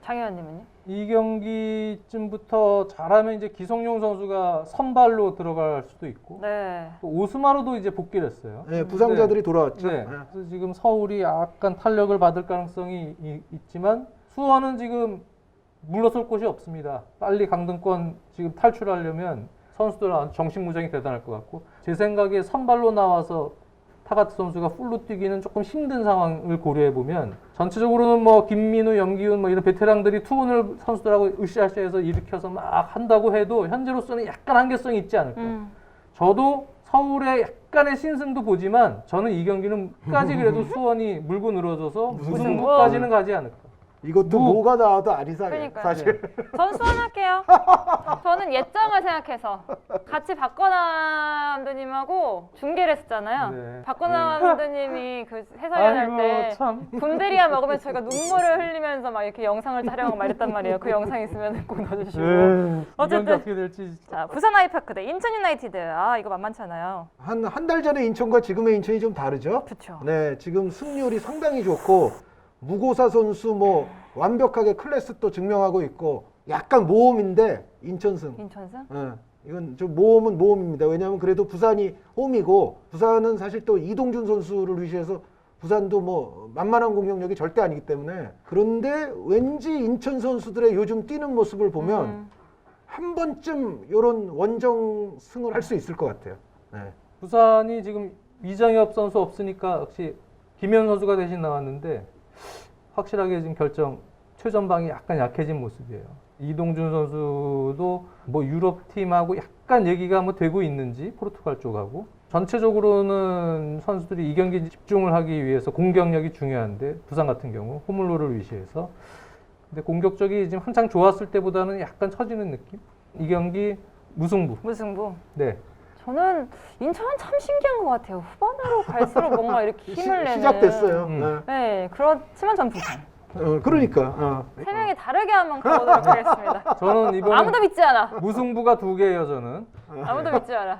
장 의원님은요? 이 경기쯤부터 잘하면 이제 기성용 선수가 선발로 들어갈 수도 있고 네. 또 오스마로도 이제 복귀를 했어요. 네, 부상자들이 돌아왔죠. 네. 그래서 지금 서울이 약간 탄력을 받을 가능성이 있지만 수원은 지금 물러설 곳이 없습니다. 빨리 강등권 지금 탈출하려면 선수들 정신무장이 대단할 것 같고 제 생각에 선발로 나와서 타가트 선수가 풀로 뛰기는 조금 힘든 상황을 고려해 보면 전체적으로는 뭐 김민우, 염기훈 뭐 이런 베테랑들이 투혼을 선수들하고 으쌰으쌰해서 일으켜서 막 한다고 해도 현재로서는 약간 한계성이 있지 않을까. 저도 서울의 약간의 신승도 보지만 저는 이 경기는 끝까지 그래도 수원이 물고 늘어져서 무승부까지는 가지 않을까. 이것도 뭐가 나와도 안 이상해. 그러니까요. 사실. 전 수원할게요. 저는 예정을 생각해서 같이 박건아 감독님하고 중계를 했었잖아요. 네. 박건아 감독님이 그 해설위원 할 때 참. 군대리아 먹으면 저희가 눈물을 흘리면서 막 이렇게 영상을 촬영하고 막 이랬단 말이에요. 그 영상 있으면 꼭 넣어주시고. 이 경기 어쨌든 어떻게 될지. 자 부산 아이파크 대 인천 유나이티드. 아 이거 만만치 않아요. 한 달 전에 인천과 지금의 인천이 좀 다르죠? 그렇죠. 네, 지금 승률이 상당히 좋고 무고사 선수 뭐 완벽하게 클래스 또 증명하고 있고 약간 모험인데 인천승. 인천승? 예, 이건 좀 모험은 모험입니다. 왜냐하면 그래도 부산이 홈이고 부산은 사실 또 이동준 선수를 위시해서 부산도 뭐 만만한 공격력이 절대 아니기 때문에 그런데 왠지 인천 선수들의 요즘 뛰는 모습을 보면 한 번쯤 이런 원정승을 할 수 있을 것 같아요. 네. 부산이 지금 이정엽 선수 없으니까 역시 김현 선수가 대신 나왔는데 확실하게 지금 결정 최전방이 약간 약해진 모습이에요. 이동준 선수도 뭐 유럽 팀하고 약간 얘기가 뭐 되고 있는지 포르투갈 쪽하고 전체적으로는 선수들이 이 경기 집중을 하기 위해서 공격력이 중요한데 부산 같은 경우 호물로를 위시해서 근데 공격적이 지금 한창 좋았을 때보다는 약간 처지는 느낌? 이 경기 무승부. 무승부. 네. 저는 인천은 참 신기한 것 같아요. 후반으로 갈수록 뭔가 이렇게 힘을 내는. 시작됐어요. 네. 네, 그렇지만 전 부산. 그러니까. 세 명이 다르게 한번 가보도록 하겠습니다. 저는 이번에 아무도 믿지 않아. 무승부가 2개예요, 저는. 아무도 믿지 않아.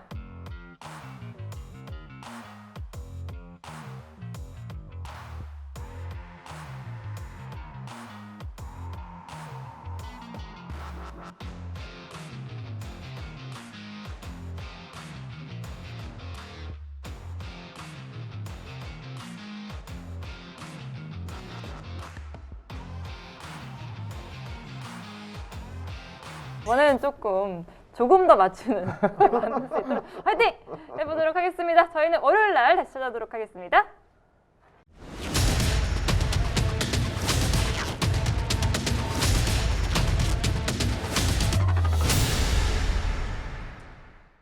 이번에는 조금 더 맞추는 만들 수 있도록 화이팅 해보도록 하겠습니다. 저희는 월요일 날 다시 찾아오도록 하겠습니다.